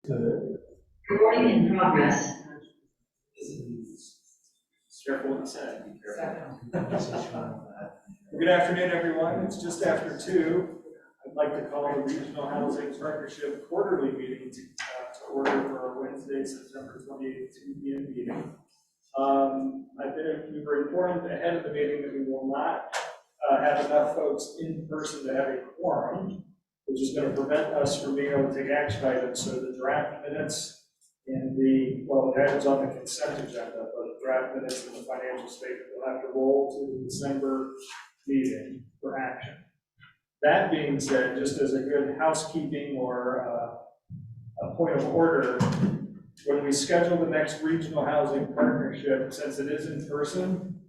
Recording in progress. Careful what you say. Be careful. Good afternoon, everyone. It's just after 2. I'd like to call the Regional Housing Partnership quarterly meeting to order for our Wednesday, September 28th, 2 p.m. meeting. We were informed ahead of the meeting that we will not have enough folks in person to have a quorum, which is going to prevent us from being able to take action items. So the draft minutes and that was on the consent agenda, but the draft minutes and the financial statement will have to roll to the December meeting for action. That being said, just as a good housekeeping or a point of order, when we schedule the next regional housing partnership, since it is in person,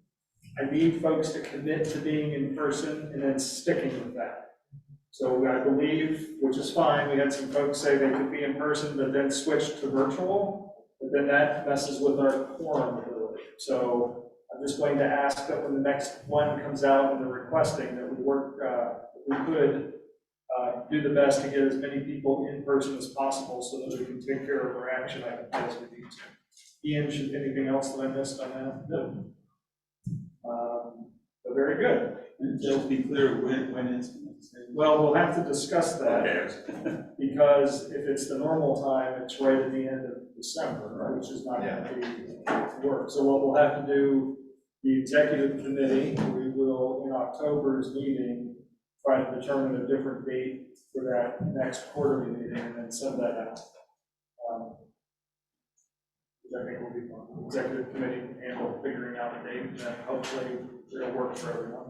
I need folks to commit to being in person and then sticking with that. So I believe, which is fine, we had some folks say they could be in person, but then switch to virtual, but then that messes with our quorum ability. So I'm just going to ask that when the next one comes out and the requesting that we work, we could do the best to get as many people in person as possible so that we can take care of our action items as we need to. Ian, should anything else that I missed on that? No. But very good. And just be clear when it's. Well, we'll have to discuss that because if it's the normal time, it's right at the end of December, right, which is not going to be work. So what we'll have to do, the executive committee, we will in October's meeting try to determine a different date for that next quarterly meeting and then send that out. Which I think will be fun. The executive committee can handle figuring out a date and hopefully it'll work for everyone.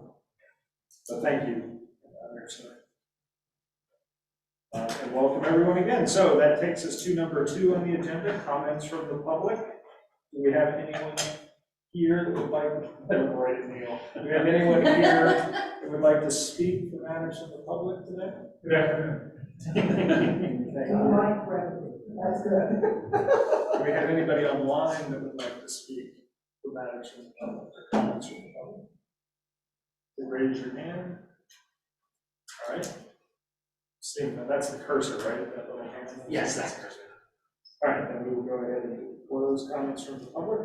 So thank you. And welcome everyone again. So that takes us to number 2 on the agenda, comments from the public. Do we have anyone here that would like, do we have anyone here that would like to speak for matters from the public today? Good afternoon. That's good. Do we have anybody online that would like to speak for matters from the public or comments from the public? So raise your hand. All right. See, that's the cursor, right? That little hand. Yes, that's the cursor. All right, then we will go ahead and close comments from the public.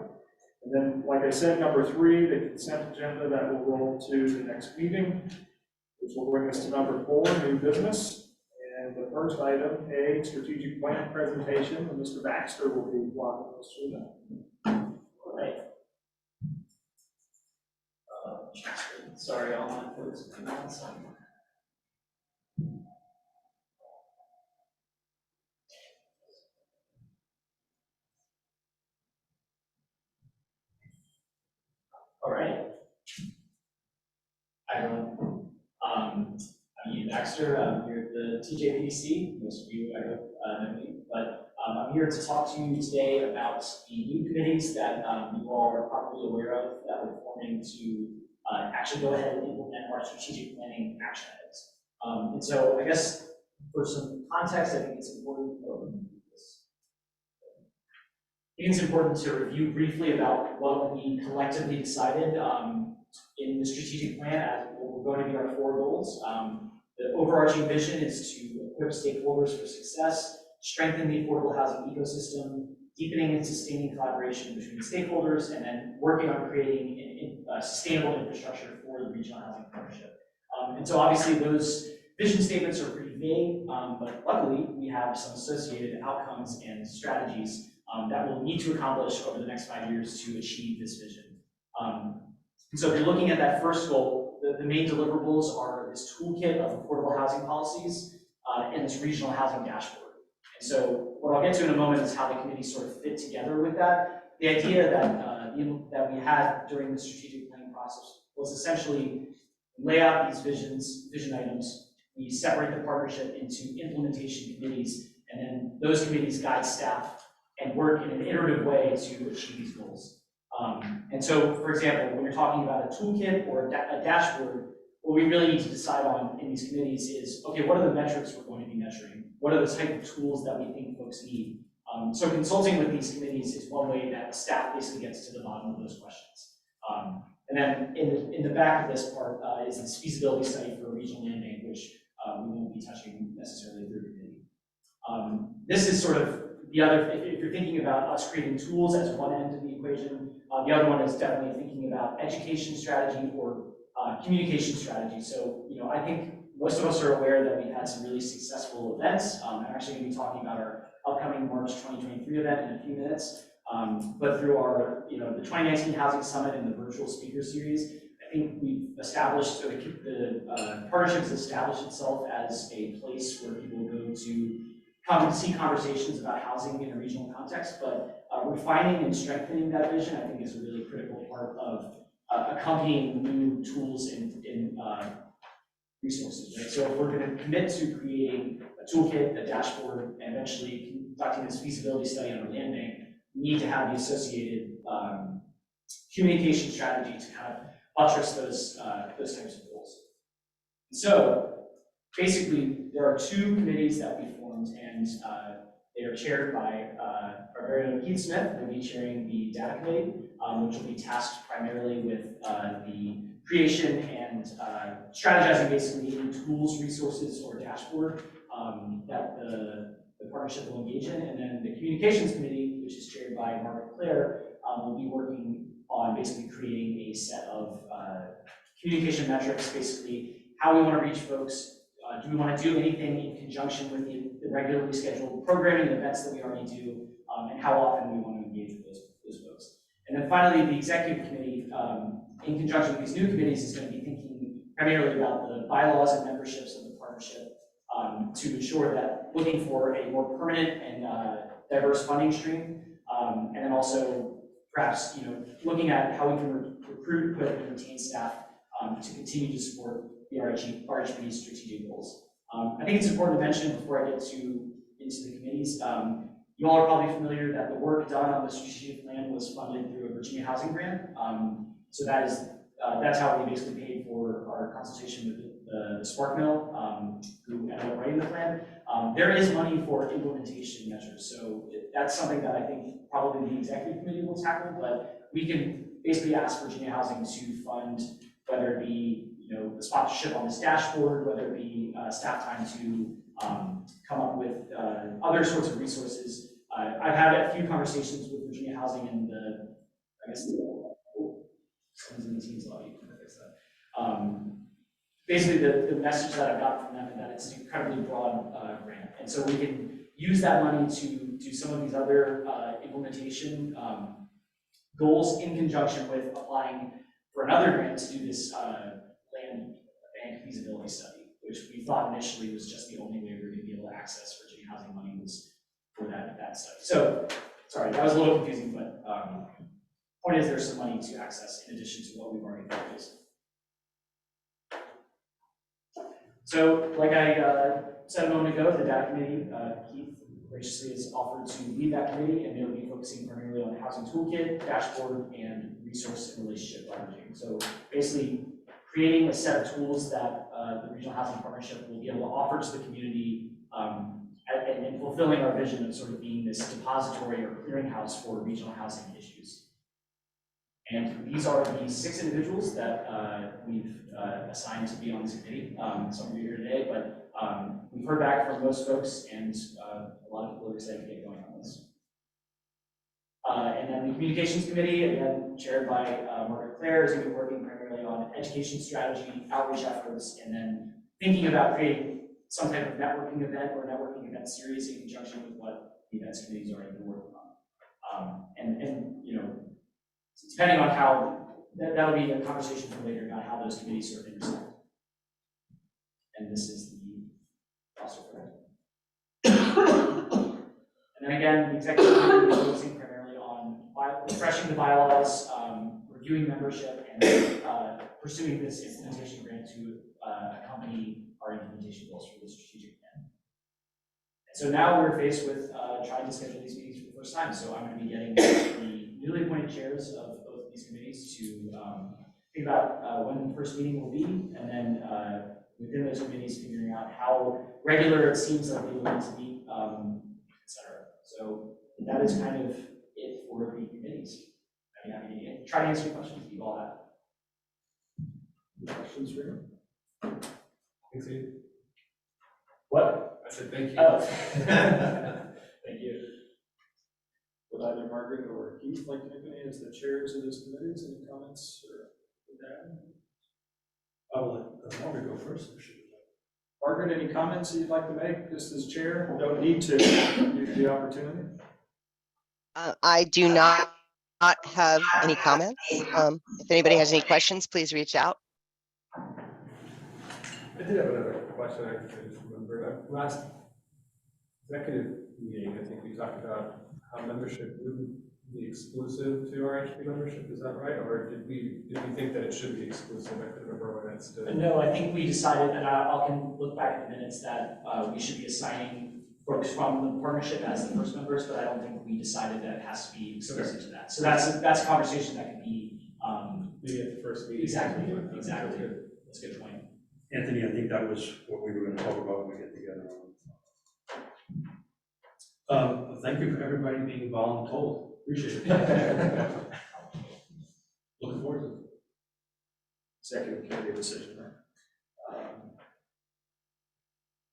And then, like I said, number 3, the consent agenda, that will roll to the next meeting, which will bring us to number 4, new business. And the first item, A, strategic plan presentation, and Mr. Baxter will be walking us through that. All right. Sorry, all my folks. All right. Hi, everyone. I'm Ian Baxter. I'm here at the TJPDC. Most of you, I hope, know me. But I'm here to talk to you today about the new committees that you all are probably aware of that we're forming to actually go ahead and implement our strategic planning action items. And so I guess for some context, I think it's important. To review briefly about what we collectively decided in the strategic plan as what we're going to be our 4 goals. The overarching vision is to equip stakeholders for success, strengthen the affordable housing ecosystem, deepening and sustaining collaboration between stakeholders, and then working on creating a sustainable infrastructure for the regional housing partnership. And so obviously those vision statements are pretty vague, but luckily we have some associated outcomes and strategies that we'll need to accomplish over the next 5 years to achieve this vision. And so if you're looking at that first goal, the main deliverables are this toolkit of affordable housing policies and this regional housing dashboard. And so what I'll get to in a moment is how the committees sort of fit together with that. The idea that we had during the strategic planning process was essentially lay out these vision items. We separate the partnership into implementation committees, and then those committees guide staff and work in an iterative way to achieve these goals. And so, for example, when you're talking about a toolkit or a dashboard, what we really need to decide on in these committees is, okay, what are the metrics we're going to be measuring? What are the type of tools that we think folks need? So consulting with these committees is one way that staff basically gets to the bottom of those questions. And then in the back of this part is this feasibility study for regional land bank, which we won't be touching necessarily through committee. This is sort of the other, if you're thinking about us creating tools as one end of the equation, the other one is definitely thinking about education strategy or communication strategy. So, I think most of us are aware that we've had some really successful events. I'm actually going to be talking about our upcoming March 2023 event in a few minutes. But through our, the 2019 Housing Summit and the virtual speaker series, I think we've established, so the partnership has established itself as a place where people go to come and see conversations about housing in a regional context, but refining and strengthening that vision, I think, is a really critical part of accompanying new tools and resources, right? So if we're going to commit to creating a toolkit, a dashboard, and eventually conducting this feasibility study on our land bank, we need to have the associated communication strategy to kind of buttress those types of goals. So basically, there are two committees that we formed, and they are chaired by our very own Keith Smith, who will be chairing the data committee, which will be tasked primarily with the creation and strategizing basically in tools, resources, or dashboard that the partnership will engage in. And then the communications committee, which is chaired by Margaret Claire, will be working on basically creating a set of communication metrics, basically how we want to reach folks. Do we want to do anything in conjunction with the regularly scheduled programming and events that we already do, and how often we want to engage with those folks. And then finally, the executive committee, in conjunction with these new committees, is going to be thinking primarily about the bylaws and memberships of the partnership to ensure that looking for a more permanent and diverse funding stream, and then also perhaps looking at how we can recruit, equip, and retain staff to continue to support the RHP's strategic goals. I think it's important to mention before I get into the committees, you all are probably familiar that the work done on the strategic plan was funded through a Virginia Housing Grant. So that's how we basically paid for our consultation with the Spark Mill, who ended up writing the plan. There is money for implementation measures, so that's something that I think probably the executive committee will tackle, but we can basically ask Virginia Housing to fund, whether it be the sponsorship on this dashboard, whether it be staff time to come up with other sorts of resources. I've had a few conversations with Virginia Housing and someone's in the Teams lobby, I'm gonna fix that. Basically, the message that I've gotten from them is that it's an incredibly broad grant, and so we can use that money to do some of these other implementation goals in conjunction with applying for another grant to do this land bank feasibility study, which we thought initially was just the only way we were going to be able to access Virginia Housing money was for that study. So, sorry, that was a little confusing, but point is there's some money to access in addition to what we've already proposed. So, like I said a moment ago, the data committee, Keith graciously has offered to lead that committee, and they'll be focusing primarily on the housing toolkit, dashboard, and resource and relationship leveraging. So basically creating a set of tools that the Regional Housing Partnership will be able to offer to the community, and fulfilling our vision of sort of being this depository or clearinghouse for regional housing issues. And these are the 6 individuals that we've assigned to be on this committee. Some of you are here today, but we've heard back from most folks, and a lot of people are excited to get going on this. And then the communications committee, again, chaired by Margaret Claire, is going to be working primarily on education strategy, outreach efforts, and then thinking about creating some type of networking event or networking event series in conjunction with what the events committee has already been working on. And depending on how, that'll be a conversation for later about how those committees sort of intersect. And this is the process for it. And then again, the executive committee is focusing primarily on refreshing the bylaws, reviewing membership, and pursuing this implementation grant to accompany our implementation goals for the strategic plan. And so now we're faced with trying to schedule these meetings for the first time. So I'm going to be getting the newly appointed chairs of both of these committees to think about when the first meeting will be, and then within those committees figuring out how regular it seems like they will need to meet, etc. So that is kind of it for the committees. I'd be happy to try to answer your questions if you all have. Any questions for you? Thanks, Ian. What? I said thank you. Oh. Thank you. either Margaret or Keith like to make any as the chairs of those committees. Any comments or that? I will let Margaret go first. Margaret, any comments you'd like to make just as chair? Don't need to. Give you the opportunity. I do not have any comments. If anybody has any questions, please reach out. I did have another question. I just remembered. Last executive meeting, I think we talked about how membership wouldn't be exclusive to RHP membership. Is that right? Or did we think that it should be exclusive? I couldn't remember where that stood. No, I think we decided, and I can look back at the minutes, that we should be assigning folks from the partnership as the first members, but I don't think we decided that it has to be exclusive to that. So that's a conversation that could be Maybe at the first meeting. exactly. That's a good point. Anthony, I think that was what we were going to talk about when we get together. Thank you for everybody being voluntold. Appreciate it. Looking forward to it. Executive committee decision, right?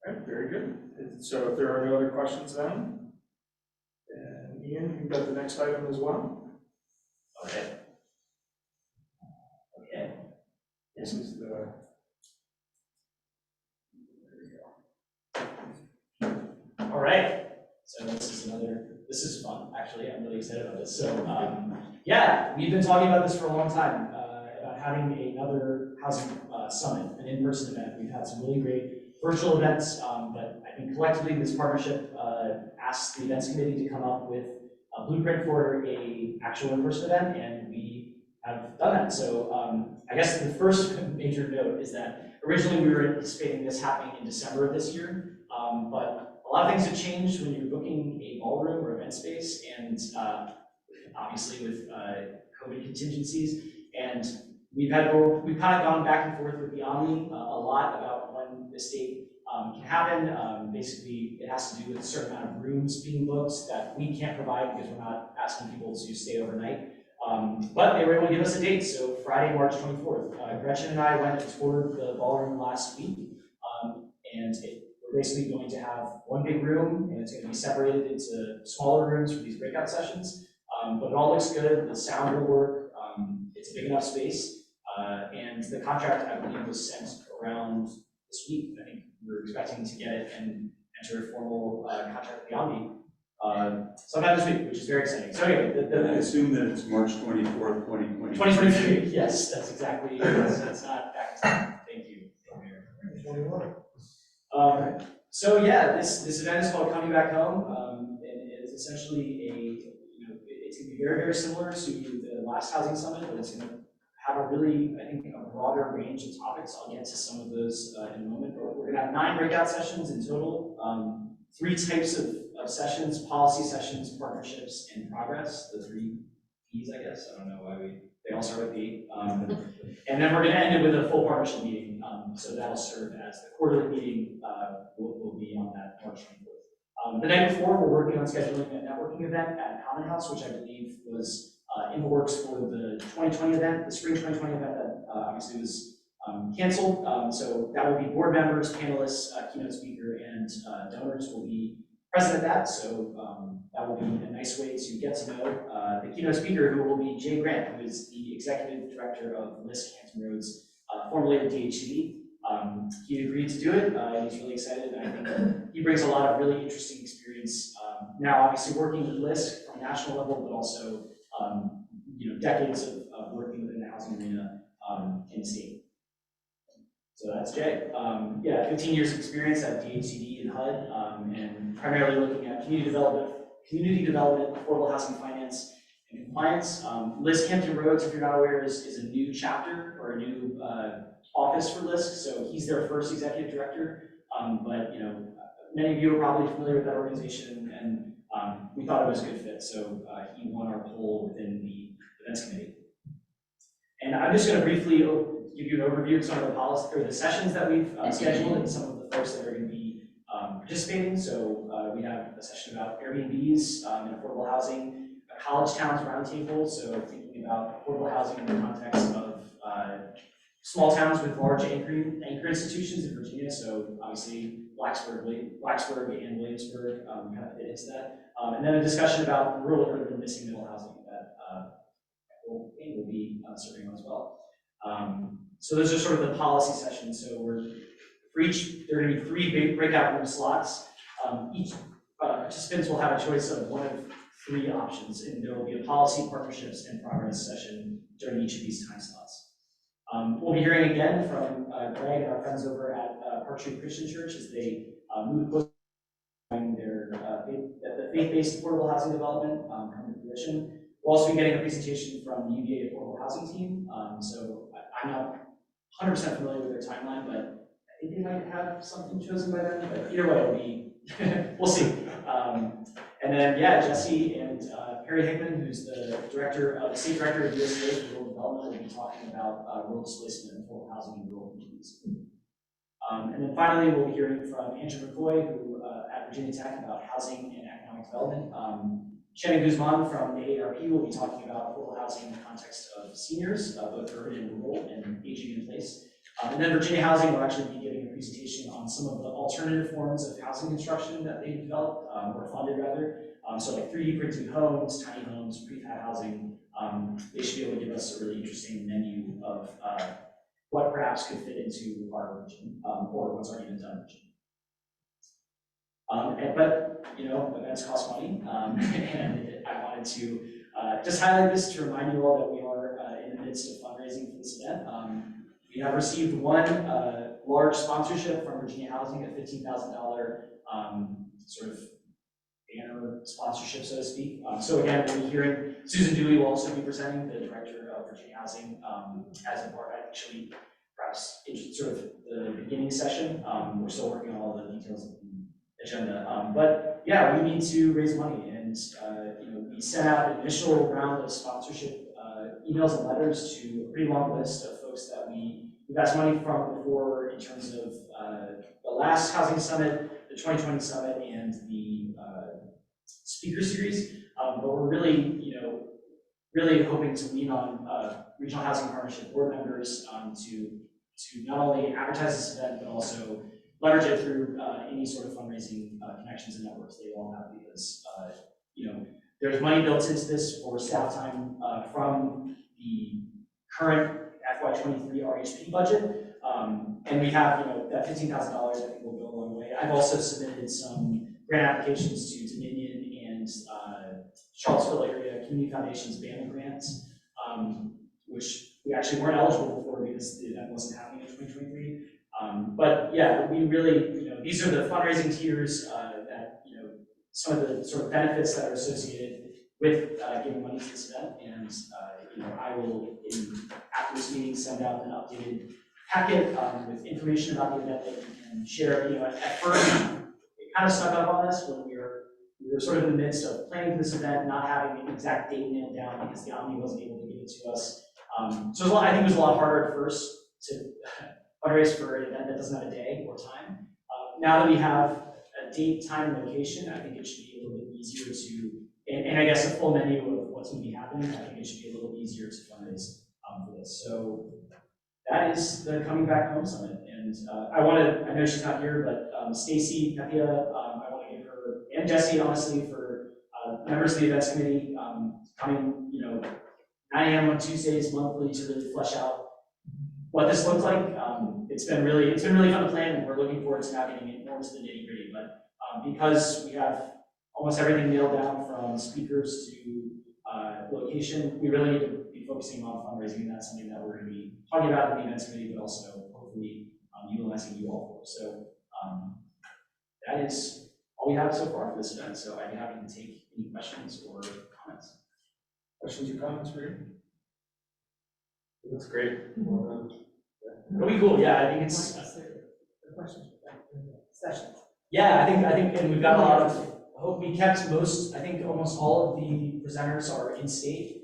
All right, very good. So if there are no other questions then, and Ian, you've got the next item as well. Okay. This is the, All right. So this is fun, actually. I'm really excited about this. So yeah, we've been talking about this for a long time, about having another housing summit, an in-person event. We've had some really great virtual events, but I think collectively this partnership asked the events committee to come up with a blueprint for a actual in-person event, and we have done that. So I guess the first major note is that originally we were anticipating this happening in December of this year, but a lot of things have changed when you're booking a ballroom or event space, and obviously with COVID contingencies, and we've kind of gone back and forth with the Omni a lot about when this date can happen. Basically, it has to do with a certain amount of rooms being booked that we can't provide because we're not asking people to stay overnight. But they were able to give us a date, so Friday, March 24th. Gretchen and I went and toured the ballroom last week, and we're basically going to have one big room, and it's going to be separated into smaller rooms for these breakout sessions. But it all looks good. The sound will work. It's a big enough space, and the contract, I believe, was sent around this week. I think we're expecting to get it and enter a formal contract with the Omni sometime this week, which is very exciting. So anyway, I assume that it's March 24th, 2020. 2023. Yes, that's exactly. It's not back in time. Thank you, Mayor. So yeah, this event is called Coming Back Home, and it's essentially it's going to be very, very similar to the last housing summit, but it's going to have a really, I think, a broader range of topics. I'll get to some of those in a moment, but we're going to have 9 breakout sessions in total, 3 types of sessions: policy sessions, partnerships, and progress. The 3 P's, I guess. I don't know why they all start with P. And then we're going to end it with a full partnership meeting. So that'll serve as the quarterly meeting. Will be on that March 24th. The night before, we're working on scheduling a networking event at Common House, which I believe was in the works for the 2020 event, the spring 2020 event that obviously was canceled. So that will be board members, panelists, keynote speaker, and donors will be present at that. So that will be a nice way to get to know the keynote speaker, who will be Jay Grant, who is the executive director of LISC Hampton Roads, formerly of DHCD. He agreed to do it. He's really excited, and I think he brings a lot of really interesting experience. Now, obviously, working with LISC from a national level, but also decades of working within the housing arena in the state. So that's Jay. 15 years of experience at DHCD and HUD, and primarily looking at community development, affordable housing finance, and compliance. LISC Hampton Roads, if you're not aware, is a new chapter or a new office for LISC, so he's their first executive director. But many of you are probably familiar with that organization, and we thought it was a good fit. So he won our poll within the events committee. And I'm just going to briefly give you an overview of some of the policy or the sessions that we've scheduled and some of the folks that are going to be participating. So we have a session about Airbnbs and affordable housing, a college towns roundtable. So thinking about affordable housing in the context of small towns with large anchor institutions in Virginia, so obviously Blacksburg and Williamsburg kind of fit into that. And then a discussion about rural, urban, missing middle housing that will be serving on as well. So those are sort of the policy sessions. So for each, there are going to be 3 big breakout room slots. Each participants will have a choice of one of 3 options, and there will be a policy, partnerships, and progress session during each of these time slots. We'll be hearing again from Greg and our friends over at Park Street Christian Church as they move closer to their the faith-based affordable housing development come to fruition. We'll also be getting a presentation from the UVA affordable housing team. So I'm not 100% familiar with their timeline, but I think they might have something chosen by then. But either way, it'll be we'll see. And then Jesse and Perry Hickman, who's the state director of USDA for rural development, will be talking about rural displacement and affordable housing in rural communities. And then finally, we'll be hearing from Andrew McCoy, who at Virginia Tech, about housing and economic development. Shannon Guzman from the AARP will be talking about affordable housing in the context of seniors, both urban and rural, and aging in place. And then Virginia Housing will actually be giving a presentation on some of the alternative forms of housing construction that they've developed, or funded rather. So like 3D printed homes, tiny homes, prefab housing. They should be able to give us a really interesting menu of what perhaps could fit into our region, or what's already been done in Virginia. But events cost money, and I wanted to just highlight this to remind you all that we are in the midst of fundraising for this event. We have received one large sponsorship from Virginia Housing, a $15,000 sort of banner sponsorship, so to speak. So again, we'll be hearing Susan Dewey will also be presenting, the director of Virginia Housing, as a part, actually, perhaps in sort of the beginning session. We're still working on all the details of the agenda. But yeah, we need to raise money, and we sent out an initial round of sponsorship emails and letters to a pretty long list of folks that we've asked money from before, in terms of the last housing summit, the 2020 summit, and the speaker series. But we're really, really hoping to lean on regional housing partnership board members to not only advertise this event, but also leverage it through any sort of fundraising connections and networks they all have, because there's money built into this for staff time from the current FY23 RHP budget, and we have that $15,000 I think will go a long way. I've also submitted some grant applications to Dominion and Charlottesville area Community Foundation's BAMA grants, which we actually weren't eligible for because the event wasn't happening in 2023. But yeah, we really, these are the fundraising tiers that, some of the sort of benefits that are associated with giving money to this event. And, I will, after this meeting, send out an updated packet with information about the event that you can share. At first, it kind of snuck up on us when we were sort of in the midst of planning for this event, not having an exact date nailed down because the Omni wasn't able to give it to us. So I think it was a lot harder at first to fundraise for an event that doesn't have a day or time. Now that we have a date, time, and location, I think it should be a little bit easier to, and I guess a full menu of what's going to be happening, I think it should be a little easier to fundraise for this. So that is the Coming Back Home Summit. And I know she's not here, but Stacy, Pepia, I want to give her, and Jesse, honestly, for members of the events committee coming, 9 a.m. on Tuesdays monthly to really flesh out what this looks like. It's been really fun to plan, and we're looking forward to now getting it more into the nitty gritty. But because we have almost everything nailed down from speakers to location, we really need to be focusing on fundraising, and that's something that we're going to be talking about in the events committee, but also hopefully utilizing you all for. So that is all we have so far for this event. So I'd be happy to take any questions or comments. Questions or comments for you? That's great. It'll be cool. Yeah, I think it's. The questions sessions. Yeah, I think, and we've got a lot of. Hope we kept I think almost all of the presenters are in state,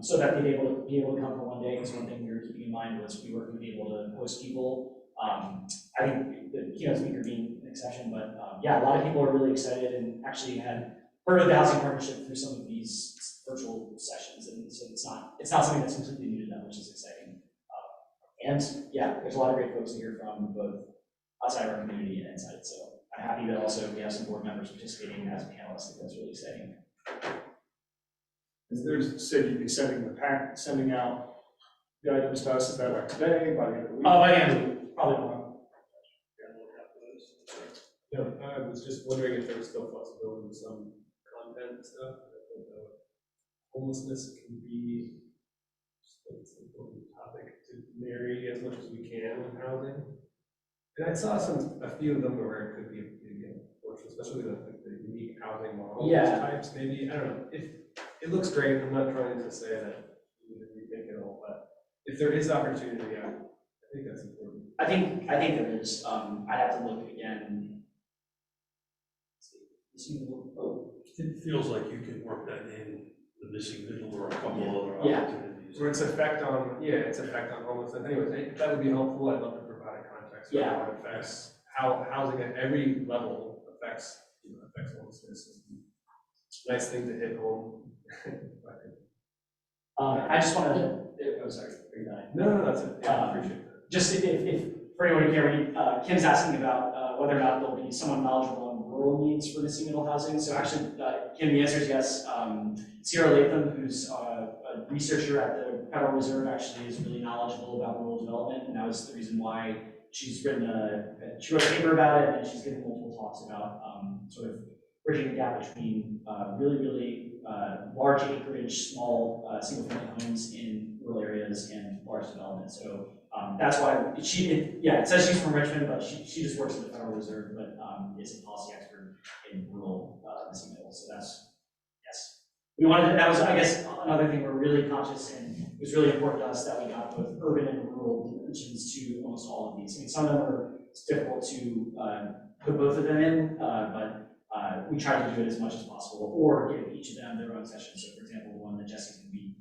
so that they'd be able to come for one day. Because one thing we were keeping in mind was we weren't going to be able to host people. I think the keynote speaker being an exception, but yeah, a lot of people are really excited and actually had heard of the housing partnership through some of these virtual sessions, and so it's not something that's completely new to them, which is exciting. And yeah, there's a lot of great folks to hear from, both outside our community and inside. So I'm happy that also we have some board members participating as panelists. I think that's really exciting. There's, said you'd be sending the pack, sending out the items to us, is that like today, by the end of the week? Oh, by the end of the week, probably tomorrow. No, I was just wondering if there was still flexibility with some content and stuff. I think homelessness can be just an important topic to marry as much as we can with housing. And I saw a few of them where it could be a big portion, especially the unique housing model types. Maybe, I don't know. If it looks great, I'm not trying to say that we need to rethink it all, but if there is opportunity, I think that's important. I think there is. I'd have to look again. It feels like you can work that in the missing middle or a couple other Yeah. opportunities. Or its effect on, homelessness. Anyways, if that would be helpful, I'd love to provide a context for how it affects, how housing at every level affects homelessness. It's a nice thing to hit home. I just wanted to, oh, sorry, are you done? No, that's it. Yeah, I appreciate that. Just if for anyone who can't read, Kim's asking about whether or not there'll be someone knowledgeable on rural needs for missing middle housing. So actually, Kim, the answer is yes. Sierra Latham, who's a researcher at the Federal Reserve, actually is really knowledgeable about rural development, and that was the reason why she wrote a paper about it, and she's given multiple talks about sort of bridging the gap between really large acreage, small single-family homes in rural areas and large development. So that's why it says she's from Richmond, but she just works at the Federal Reserve, but is a policy expert in rural missing middle. So that's, yes. We wanted, that was, I guess, another thing we're really conscious in. It was really important to us that we got both urban and rural dimensions to almost all of these. I mean, some of them it's difficult to put both of them in, but we try to do it as much as possible, or give each of them their own session. So, for example, the one that Jesse's going to be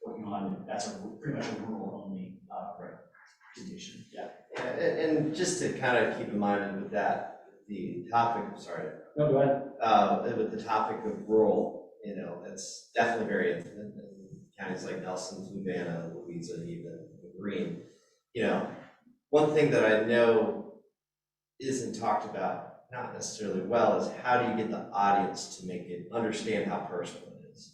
working on, that's pretty much a rural-only presentation. Yeah. And just to kind of keep in mind with that, the topic, No, go ahead. with the topic of rural, that's definitely very intimate. In counties like Nelson, Fluvanna, Louisa, and even Green. One thing that I know isn't talked about, not necessarily well, is how do you get the audience to make it understand how personal it is?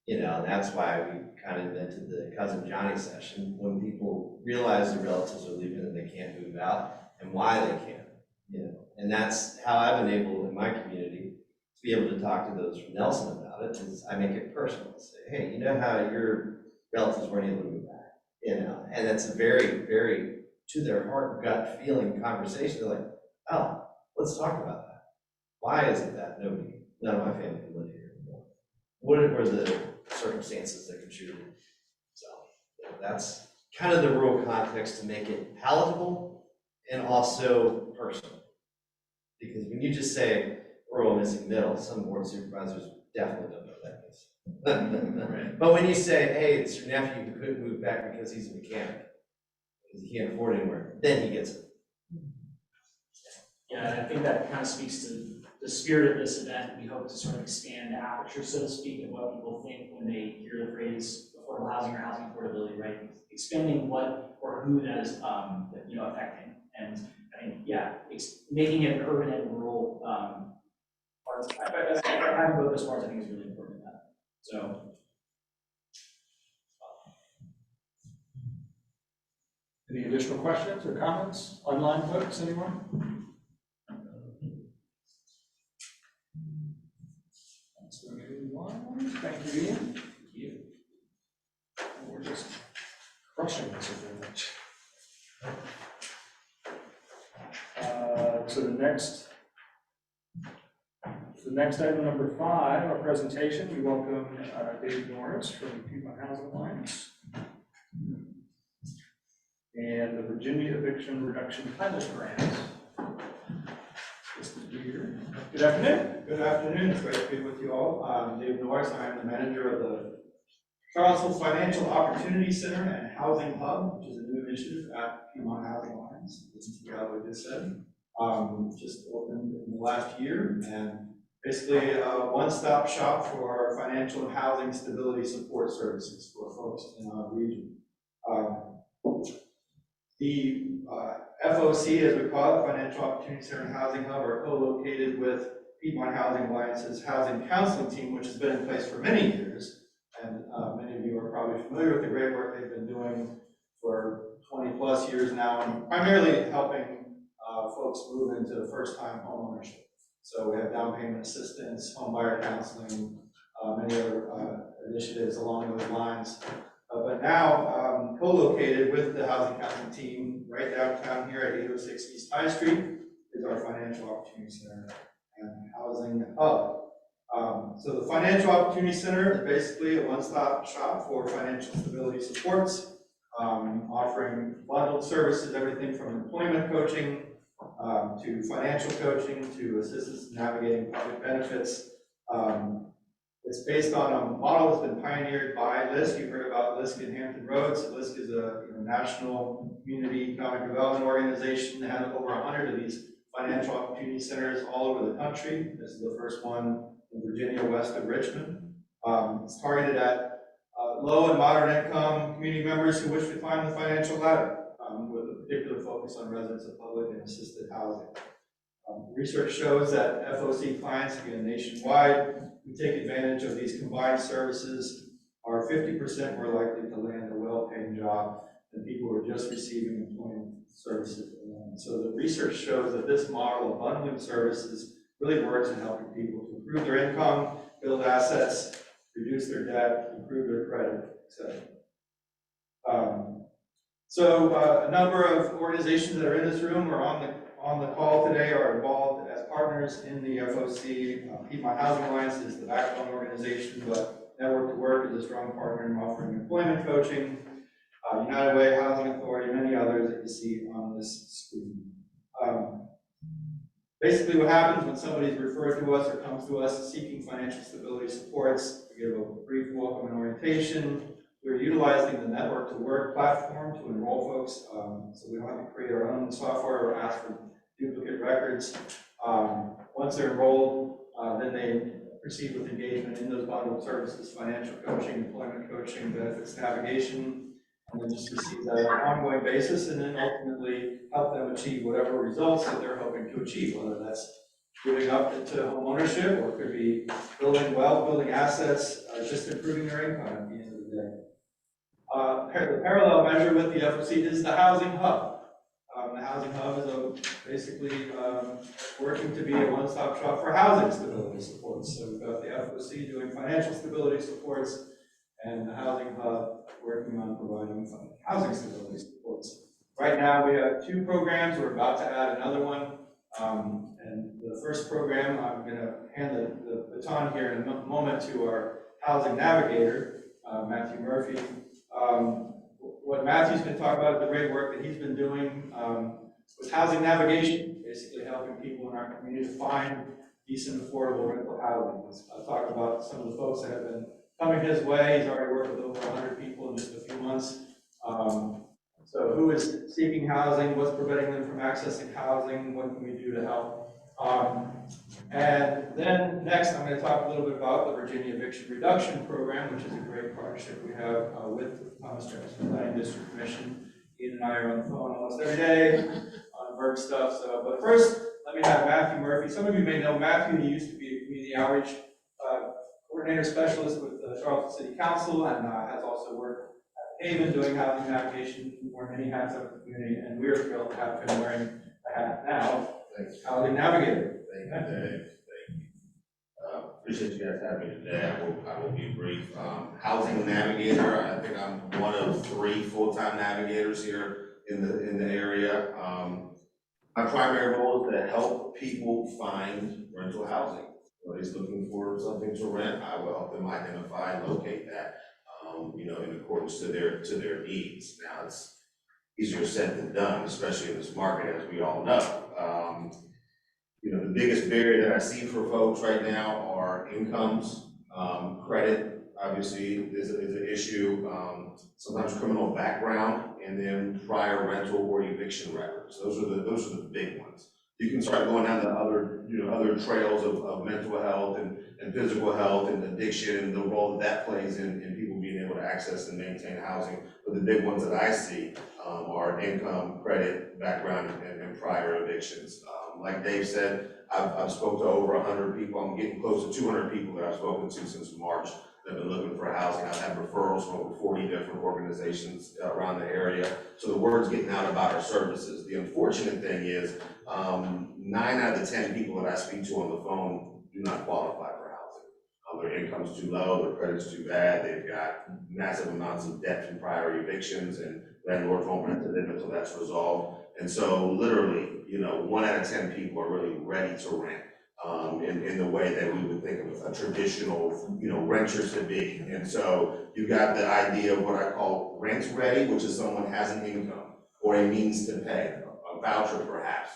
And that's why we kind of invented the Cousin Johnny session, when people realize their relatives are leaving and they can't move out, and why they can't. And that's how I've been able in my community to be able to talk to those from Nelson about it, is I make it personal. Say, hey, you know how your relatives weren't able to move back, and that's a very, very to their heart, gut feeling conversation. They're like, oh, let's talk about that. Why is it that none of my family can live here anymore? What were the circumstances that contributed? So that's kind of the rural context to make it palatable and also personal. Because when you just say rural missing middle, some board supervisors definitely don't know what that is. But when you say, hey, it's your nephew who couldn't move back because he's a mechanic, because he can't afford anywhere, then he gets it. Yeah, and I think that kind of speaks to the spirit of this event. We hope to sort of expand the aperture, so to speak, of what people think when they hear the phrase affordable housing or housing affordability, right? Expanding what or who that is, affecting. And I think, making it urban and rural parts. Having both those parts, I think, is really important in that. So. Any additional questions or comments? Online folks, anyone? That's one. Thank you, Ian. Thank you. We're just crushing this agenda. So the next item, number 5, our presentation, we welcome Dave Norris from Piedmont Housing Alliance and the Virginia Eviction Reduction Pilot Grant. Here. Good afternoon. Good afternoon. It's great to be with you all. I'm Dave Norris. I am the manager of the Charlottesville Financial Opportunity Center and Housing Hub, which is a new initiative at Piedmont Housing Alliance. Listen to what I just said. Just opened in the last year, and basically a one-stop shop for financial and housing stability support services for folks in our region. The FOC, as we call it, Financial Opportunity Center and Housing Hub, are co-located with Piedmont Housing Alliance's Housing Counseling Team, which has been in place for many years. And many of you are probably familiar with the great work they've been doing for 20 plus years now, and primarily helping folks move into first-time homeownership. So we have down payment assistance, home buyer counseling, many other initiatives along those lines. But now, co-located with the Housing Counseling Team right downtown here at 806 East High Street is our Financial Opportunity Center and Housing Hub. So the Financial Opportunity Center is basically a one-stop shop for financial stability supports, offering bundled services, everything from employment coaching to financial coaching to assistance in navigating public benefits. It's based on a model that's been pioneered by LISC. You heard about LISC in Hampton Roads. LISC is a national community economic development organization that has over 100 of these financial opportunity centers all over the country. This is the first one in Virginia, west of Richmond. It's targeted at low and moderate income community members who wish to climb the financial ladder, with a particular focus on residents of public and assisted housing. Research shows that FOC clients, again nationwide, who take advantage of these combined services are 50% more likely to land a well-paying job than people who are just receiving employment services alone. So the research shows that this model of bundling services really works in helping people to improve their income, build assets, reduce their debt, improve their credit, etc. A number of organizations that are in this room or on the call today are involved as partners in the FOC. Piedmont Housing Alliance is the backbone organization, but Network to Work is a strong partner in offering employment coaching. United Way, Housing Authority, many others that you see on this screen. Basically what happens when somebody is referred to us or comes to us seeking financial stability supports, we give a brief welcome and orientation. We're utilizing the Network to Work platform to enroll folks, so we don't have to create our own software or ask for duplicate records. Once they're enrolled, then they proceed with engagement in those bundled services, financial coaching, employment coaching, benefits navigation, and then just receive that on an ongoing basis, and then ultimately help them achieve whatever results that they're hoping to achieve, whether that's moving up into home ownership, or it could be building wealth, building assets, just improving their income at the end of the day. The parallel measure with the FOC is the Housing Hub. The Housing Hub is basically working to be a one-stop shop for housing stability supports. So we've got the FOC doing financial stability supports, and the Housing Hub working on providing housing stability supports. Right now we have 2 programs. We're about to add another one. And the first program, I'm going to hand the baton here in a moment to our Housing Navigator, Matthew Murphy. What Matthew's going to talk about is the great work that he's been doing with housing navigation, basically helping people in our community to find decent, affordable rental housing. I'll talk about some of the folks that have been coming his way. He's already worked with over 100 people in just a few months. So who is seeking housing? What's preventing them from accessing housing? What can we do to help? And then next, I'm going to talk a little bit about the Virginia Eviction Reduction Program, which is a great partnership we have with the Thomas Jefferson Planning District Commission. Ian and I are on the phone almost every day on work stuff. So, but first, let me have Matthew Murphy. Some of you may know Matthew. He used to be a community outreach coordinator specialist with the Charleston City Council, and has also worked at Haven doing housing navigation, wore many hats of the community, and we're thrilled to have him wearing a hat now. Housing Navigator. Thank you, Dave. Thank you. Appreciate you guys having me today. I will be brief. Housing Navigator, I think I'm one of 3 full-time navigators here in the area. My primary role is to help people find rental housing. Somebody's looking for something to rent, I will help them identify and locate that, in accordance to their needs. Now, it's easier said than done, especially in this market, as we all know. The biggest barrier that I see for folks right now are incomes, credit, obviously, is an issue, sometimes criminal background, and then prior rental or eviction records. Those are the big ones. You can start going down to other trails of mental health and physical health and addiction, and the role that plays in people being able to access and maintain housing. but the big ones that I see are income, credit, background, and prior evictions. Like Dave said, I've spoke to over 100 people. I'm getting close to 200 people that I've spoken to since March that have been looking for housing. I've had referrals from over 40 different organizations around the area. So the word's getting out about our services. The unfortunate thing is 9 out of the 10 people that I speak to on the phone do not qualify for housing. Their income's too low, their credit's too bad, they've got massive amounts of debt from prior evictions, and landlords won't rent to them until that's resolved. And so literally, 1 out of 10 people are really ready to rent in the way that we would think of a traditional, renter to be. And so you got the idea of what I call rent ready, which is someone has an income or a means to pay, a voucher perhaps,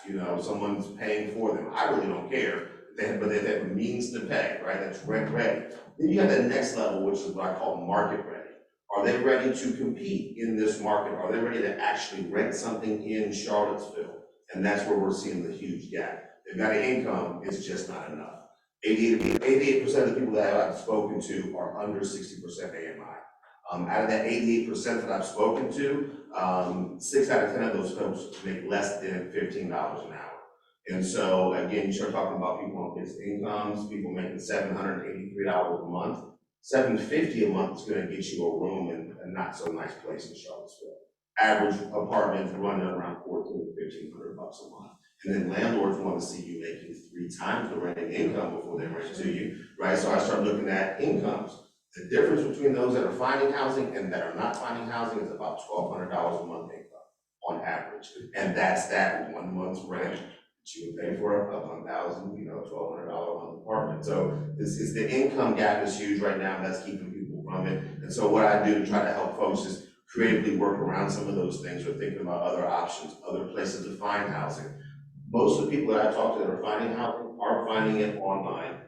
someone's paying for them. I really don't care, but they have a means to pay, right? That's rent ready. Then you have the next level, which is what I call market ready. Are they ready to compete in this market? Are they ready to actually rent something in Charlottesville? And that's where we're seeing the huge gap. They've got an income, it's just not enough. 88% of the people that I've spoken to are under 60% AMI. Out of that 88% that I've spoken to, 6 out of 10 of those folks make less than $15 an hour. And so again, you start talking about people on fixed incomes, people making $783 a month. $750 a month is going to get you a room in a not so nice place in Charlottesville. Average apartments running around $1,400 to $1,500 a month. And then landlords want to see you making 3 times the renting income before they rent to you, right? So I start looking at incomes. The difference between those that are finding housing and that are not finding housing is about $1,200 a month income on average. And that's that 1 month's rent that you would pay for a $1,000, $1,200 a month apartment. So this is the income gap is huge right now, and that's keeping people from it. And so what I do to try to help folks is creatively work around some of those things or thinking about other options, other places to find housing. Most of the people that I talk to that are finding housing are finding it online.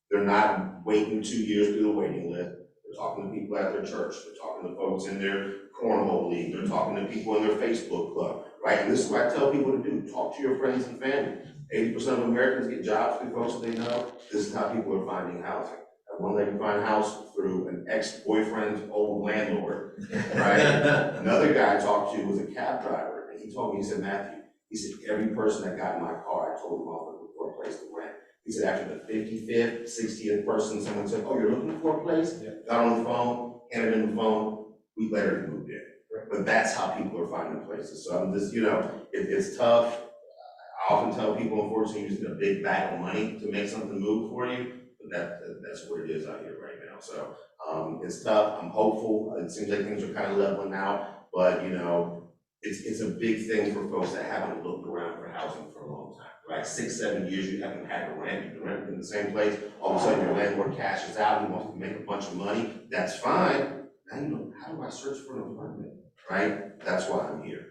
They're not waiting 2 years through the waiting list. They're talking to people at their church. They're talking to folks in their cornhole league. They're talking to people in their Facebook club, right? And this is what I tell people to do. Talk to your friends and family. 80% of Americans get jobs through folks that they know. This is how people are finding housing. And one, they can find a house through an ex-boyfriend's old landlord, right? Another guy I talked to was a cab driver, and he told me, he said, Matthew, he said, every person that got in my car, I told them I was looking for a place to rent. He said, after the 55th, 60th person, someone said, oh, you're looking for a place? Yeah. Got on the phone, handed in the phone, week later he moved in. Right. But that's how people are finding places. So I'm just, it's tough. I often tell people, unfortunately, you're using a big bag of money to make something move for you, but that's what it is out here right now. So it's tough. I'm hopeful. It seems like things are kind of leveling out, but it's a big thing for folks that haven't looked around for housing for a long time, right? 6, 7 years you haven't had to rent, you've been renting in the same place, all of a sudden your landlord cashes out, he wants to make a bunch of money, that's fine. Now how do I search for an apartment, right? That's why I'm here.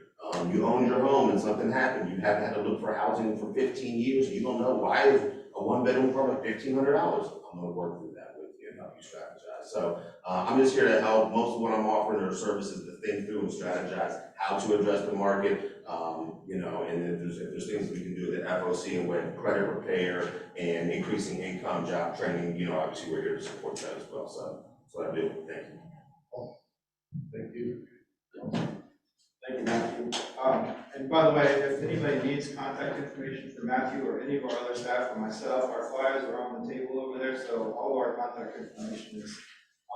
You own your home and something happened, you haven't had to look for housing for 15 years, you don't know why is a 1-bedroom apartment $1,500. I'm gonna work through that with you and help you strategize. So I'm just here to help. Most of what I'm offering are services to think through and strategize how to address the market, and if there's things that we can do with the FOC and with credit repair and increasing income, job training, obviously we're here to support that as well. So that's what I do. Thank you. Thank you. Thank you, Matthew. And by the way, if anybody needs contact information for Matthew or any of our other staff or myself, our flyers are on the table over there. So all of our contact information is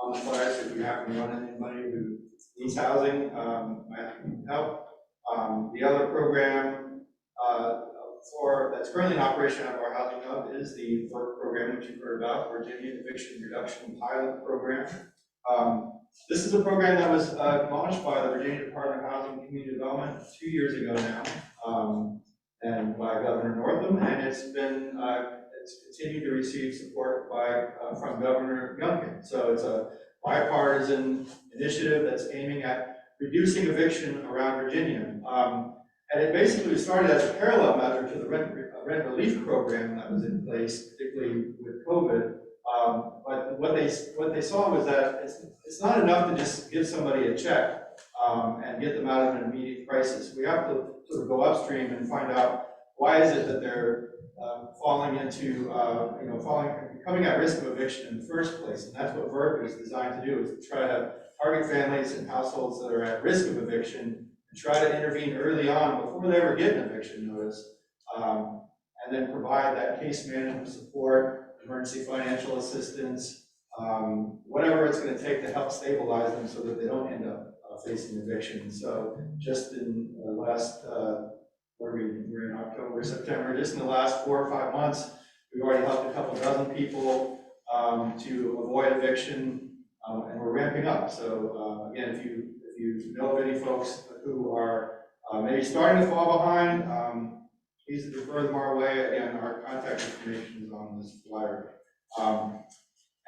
on the flyers. If you happen to run into anybody who needs housing, Matthew can help. The other program that's currently in operation out of our housing hub is the work program that you've heard about, Virginia Eviction Reduction Pilot Program. This is a program that was launched by the Virginia Department of Housing and Community Development 2 years ago now, and by Governor Northam, and it's continued to receive support from Governor Youngkin. So it's a bipartisan initiative that's aiming at reducing eviction around Virginia. And it basically started as a parallel measure to the rent relief program that was in place, particularly with COVID. But what they saw was that it's not enough to just give somebody a check and get them out of an immediate crisis. We have to sort of go upstream and find out why is it that they're falling becoming at risk of eviction in the first place. And that's what VERP is designed to do, is to try to target families and households that are at risk of eviction and try to intervene early on before they ever get an eviction notice. And then provide that case management support, emergency financial assistance, whatever it's going to take to help stabilize them so that they don't end up facing eviction. So just in the last, we're in October, September, just in the last 4 or 5 months, we've already helped a couple dozen people to avoid eviction, and we're ramping up. So again, if you know of any folks who are maybe starting to fall behind, please refer them our way. Again, our contact information is on this flyer.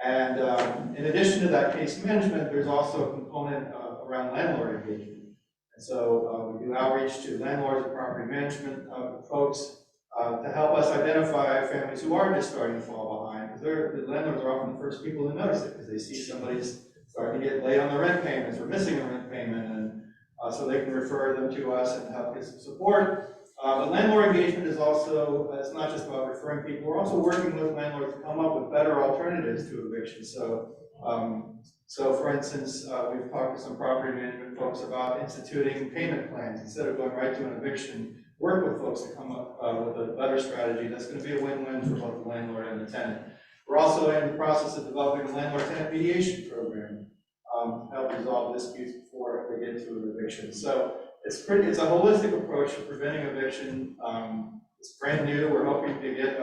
In addition to that case management, there's also a component around landlord engagement. And so we do outreach to landlords and property management folks to help us identify families who are just starting to fall behind, because the landlords are often the first people to notice it, because they see somebody's starting to get late on the rent payments or missing a rent payment, and so they can refer them to us and help get some support. But landlord engagement is also, it's not just about referring people, we're also working with landlords to come up with better alternatives to eviction. So, for instance, we've talked to some property management folks about instituting payment plans instead of going right to an eviction. Work with folks to come up with a better strategy that's going to be a win-win for both the landlord and the tenant. We're also in the process of developing a landlord-tenant mediation program to help resolve disputes before they get to an eviction. So it's a holistic approach to preventing eviction. It's brand new. We're hoping to get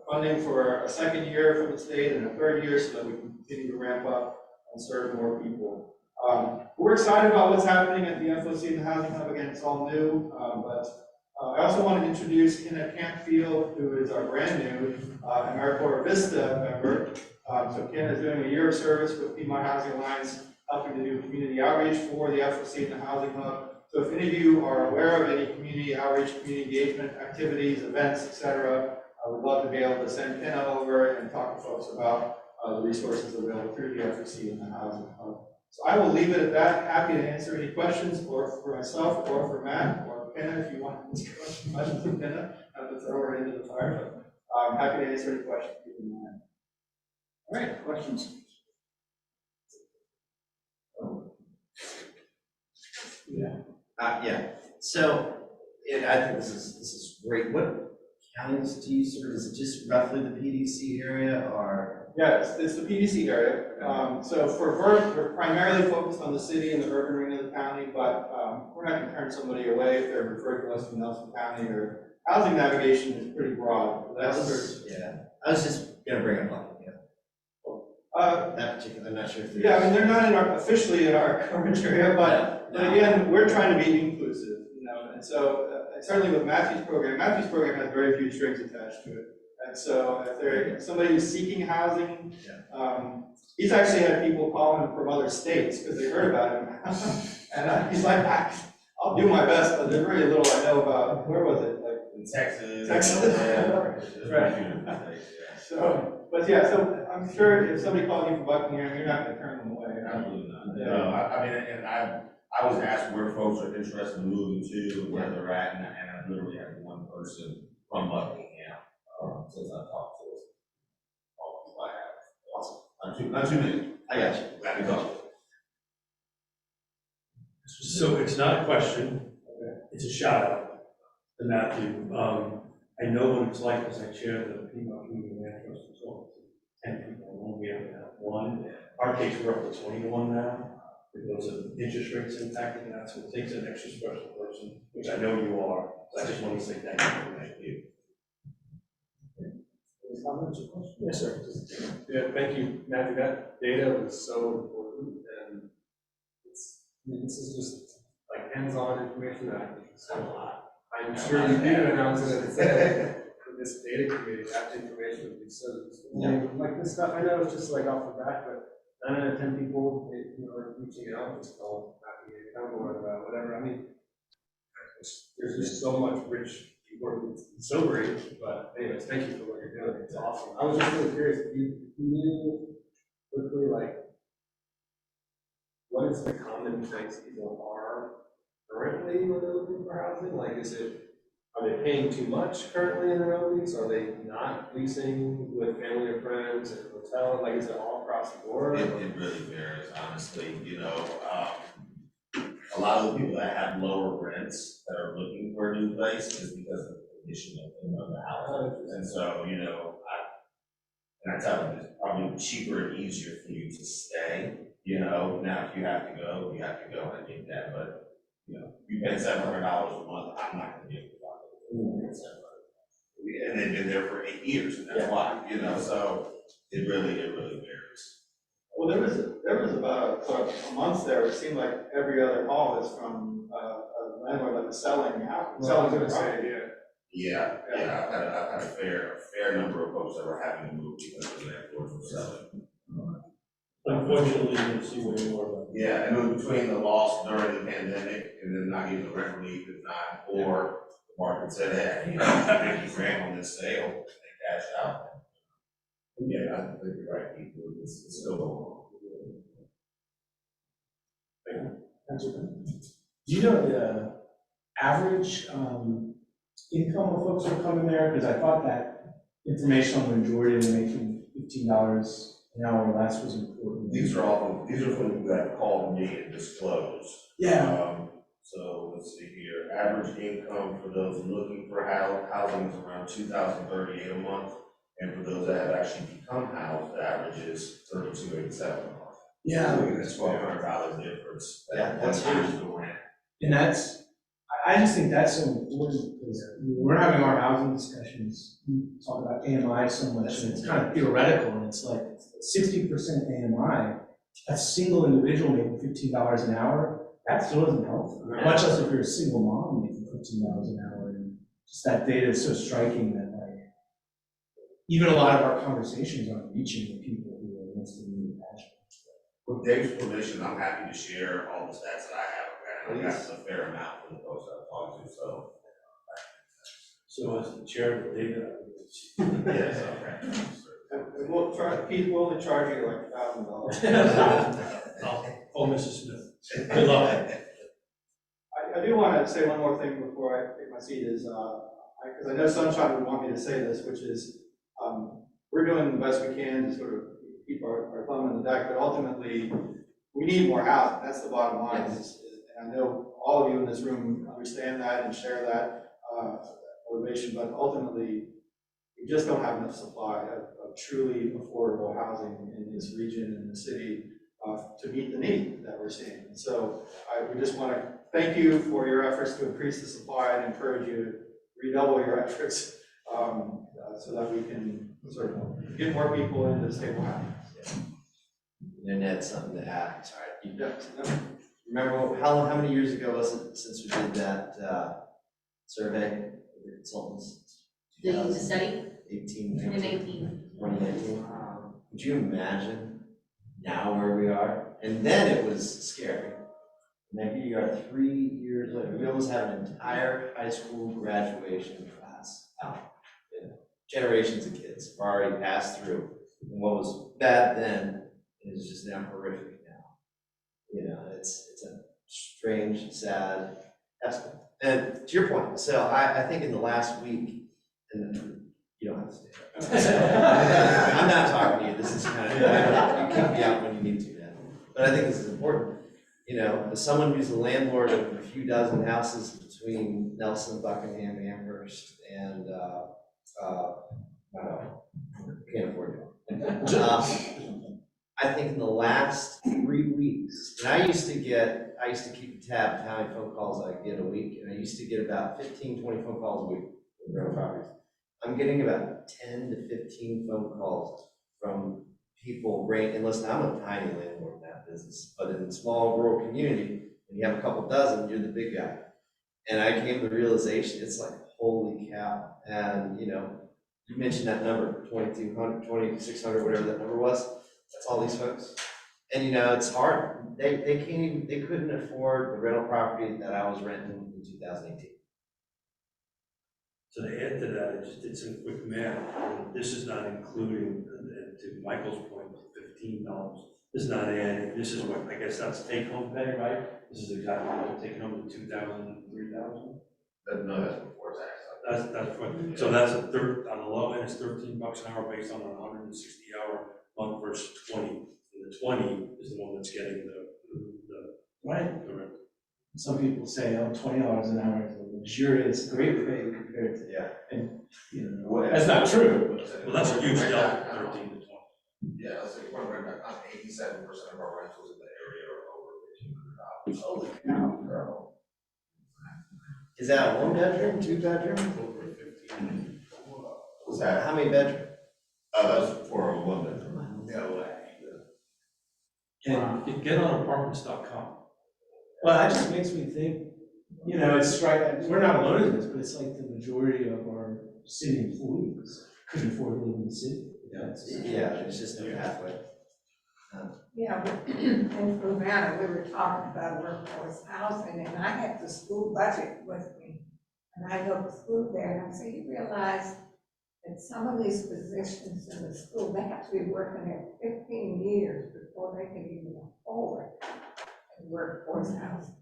funding for a second year from the state and a third year so that we can continue to ramp up and serve more people. We're excited about what's happening at the FOC and the Housing Hub. Again, it's all new, but I also want to introduce Kenneth Campfield, who is our brand new AmeriCorps Vista member. So Ken is doing a year of service with Piedmont Housing Alliance, helping to do community outreach for the FOC and the Housing Hub. So if any of you are aware of any community outreach, community engagement activities, events, etc., I would love to be able to send Ken over and talk to folks about the resources available through the FOC and the Housing Hub. So I will leave it at that. Happy to answer any questions, or for myself, or for Matt, or Kenna, if you want to ask questions of Kenna, not to throw her into the fire, but I'm happy to answer any questions people mind. All right, questions? Yeah. So I think this is great. What counties do you serve? Is it just roughly the PDC area, or? Yeah, it's the PDC area. So for VERP, we're primarily focused on the city and the urban ring of the county, but we're not going to turn somebody away if they're referred to us from Nelson County. Or housing navigation is pretty broad. I was just going to bring up Buckingham. That particular, I'm not sure if they're. Yeah, I mean, they're not officially in our coverage area, but again, we're trying to be inclusive, and so certainly with Matthew's program has very few strings attached to it. And so if somebody who's seeking housing, he's actually had people call him from other states because they heard about him. And he's like, I'll do my best, but there's very little I know about, where was it? Like In Texas. Right. So I'm sure if somebody called you from Buckingham, you're not going to turn them away. Absolutely not. Yeah. No, I mean, and I was asked where folks are interested in moving to, where they're at, and I literally had one person from Buckingham since I talked to us. All I have. Awesome. Not too many. I got you. Glad to go. So it's not a question, it's a shout out to Matthew. I know what it's like because I chair the Piedmont Community Land Trust and so on. 10 people, we only have one. Our case, we're up to 20 to 1 now because of interest rates impacting that, so it takes an extra special person, which I know you are. So I just want to say thank you. Any comments or questions? Yes, sir. Yeah, thank you, Matthew. That data was so important, and this is just like hands-on information that I think is so a lot. I'm sure you did announce it and say, for this data committee, that information would be so useful. Yeah. Like this stuff, I know it's just like off the bat, but 9 out of 10 people, are reaching out, it's called Navigator, or whatever. I mean, there's just so much rich work. It's so great, but anyways, thank you for what you're doing. It's awesome. I was just really curious, if you knew quickly, like, what is the common place people are currently when they're looking for housing? Like, is it are they paying too much currently in their own lease? Are they not leasing with family or friends and hotel? Like, is it all across the board? It really varies, honestly, a lot of the people that have lower rents that are looking for a new place is because of the condition of the house. And so, I tell them it's probably cheaper and easier for you to stay, now if you have to go, I get that, but, you pay $700 a month, I'm not gonna be able to find it. And they've been there for 8 years, and that's why, so it really varies. Well, there was about a month there, it seemed like every other call is from a landlord that was selling out, selling to the property. Yeah, I've had a fair number of folks that were having to move because the landlords were selling. Unfortunately, you didn't see way more of Yeah, and it was between the loss during the pandemic and then not getting the rent relief in time, or the market said, hey, 50 grand on this sale, and they cashed out. Yeah, I think you're right, people, it's still going. Do you know the average income of folks who are coming there? Because I thought that information on the majority of them making $15 an hour or less was important. These are from people that called me and disclosed. Yeah. So let's see here, average income for those looking for housing is around $2,038 a month. And for those that have actually become housed, the average is $3,287 a month. Yeah. So that's $1,200 difference. That's times the rent. And I just think that's so important because we're having our housing discussions, we talk about AMI so much, and it's kind of theoretical, and it's like 60% AMI, a single individual making $15 an hour, that still doesn't help them, much less if you're a single mom making $15 an hour. And just that data is so striking that even a lot of our conversations aren't reaching the people who are instantly passionate. With Dave's permission, I'm happy to share all the stats that I have. I got a fair amount for the folks that I've talked to, so. So as the chair of the data. Yes, okay. And we'll try, Keith will only charge you like $1,000. Oh, Mrs. Smith, good luck. I do want to say one more thing before I take my seat is, because I know Sunshine would want me to say this, which is, we're doing the best we can to sort of keep our thumb in the deck, but ultimately, we need more housing. That's the bottom line. And I know all of you in this room understand that and share that motivation, but ultimately, we just don't have enough supply of truly affordable housing in this region and the city to meet the need that we're seeing. And so we just want to thank you for your efforts to increase the supply and encourage you to redouble your efforts so that we can sort of get more people into stable housing. And Ned, something to add, sorry. Yeah. Remember, how many years ago was it since we did that survey with the consultants? The study? 18, 2019. 2019. Could you imagine now where we are? And then it was scary. Maybe you are 3 years later. We almost have an entire high school graduation class out. Generations of kids have already passed through. And what was bad then is just now horrific now. It's a strange, sad estimate. And to your point, so I think in the last week, and you don't have to stay. I'm not talking to you. This is kind of, you kick me out when you need to, man. But I think this is important. As someone who's the landlord of a few dozen houses between Nelson, Buckingham, Amherst, and can't afford it. I think in the last 3 weeks, and I used to keep a tab of how many phone calls I get a week, and I used to get about 15, 20 phone calls a week from rental properties. I'm getting about 10 to 15 phone calls from people, and listen, I'm a tiny landlord in that business, but in a small rural community, when you have a couple dozen, you're the big guy. And I came to the realization, it's like, holy cow. And, you mentioned that number, 2,200, 2,600, whatever that number was. That's all these folks. And, it's hard. They couldn't afford the rental property that I was renting in 2018. So to add to that, I just did some quick math. This is not including, and to Michael's point, $15. This is not adding, this is what, I guess that's take home pay, right? This is exactly what taking home the 2,000, 3,000? No, that's before tax. That's right. So that's on the low end, it's $13 an hour based on a 160-hour month versus 20. And the 20 is the one that's getting the Right. the rent. Some people say, oh, $20 an hour is a luxurious, great pay compared to, Yeah. and, you know, What- that's not true. Well, that's a huge delta, 13 to 20. Yeah, let's say one rent, 87% of our rentals in the area are over $1,500. Holy cow, bro. Is that a one bedroom, two bedroom? Over 15. What's that? How many bedroom? That's for a one bedroom. No way. And, You get on apartments.com. well, that just makes me think, you know, it's striking, we're not alone in this, but it's like the majority of our city employees couldn't afford to live in the city. Yeah, it's just no pathway. Yeah, but in Fluvanna, we were talking about workforce housing, and I had the school budget with me. And I go to school there, and I say, you realize that some of these positions in the school, they have to be working there 15 years before they can even afford workforce housing.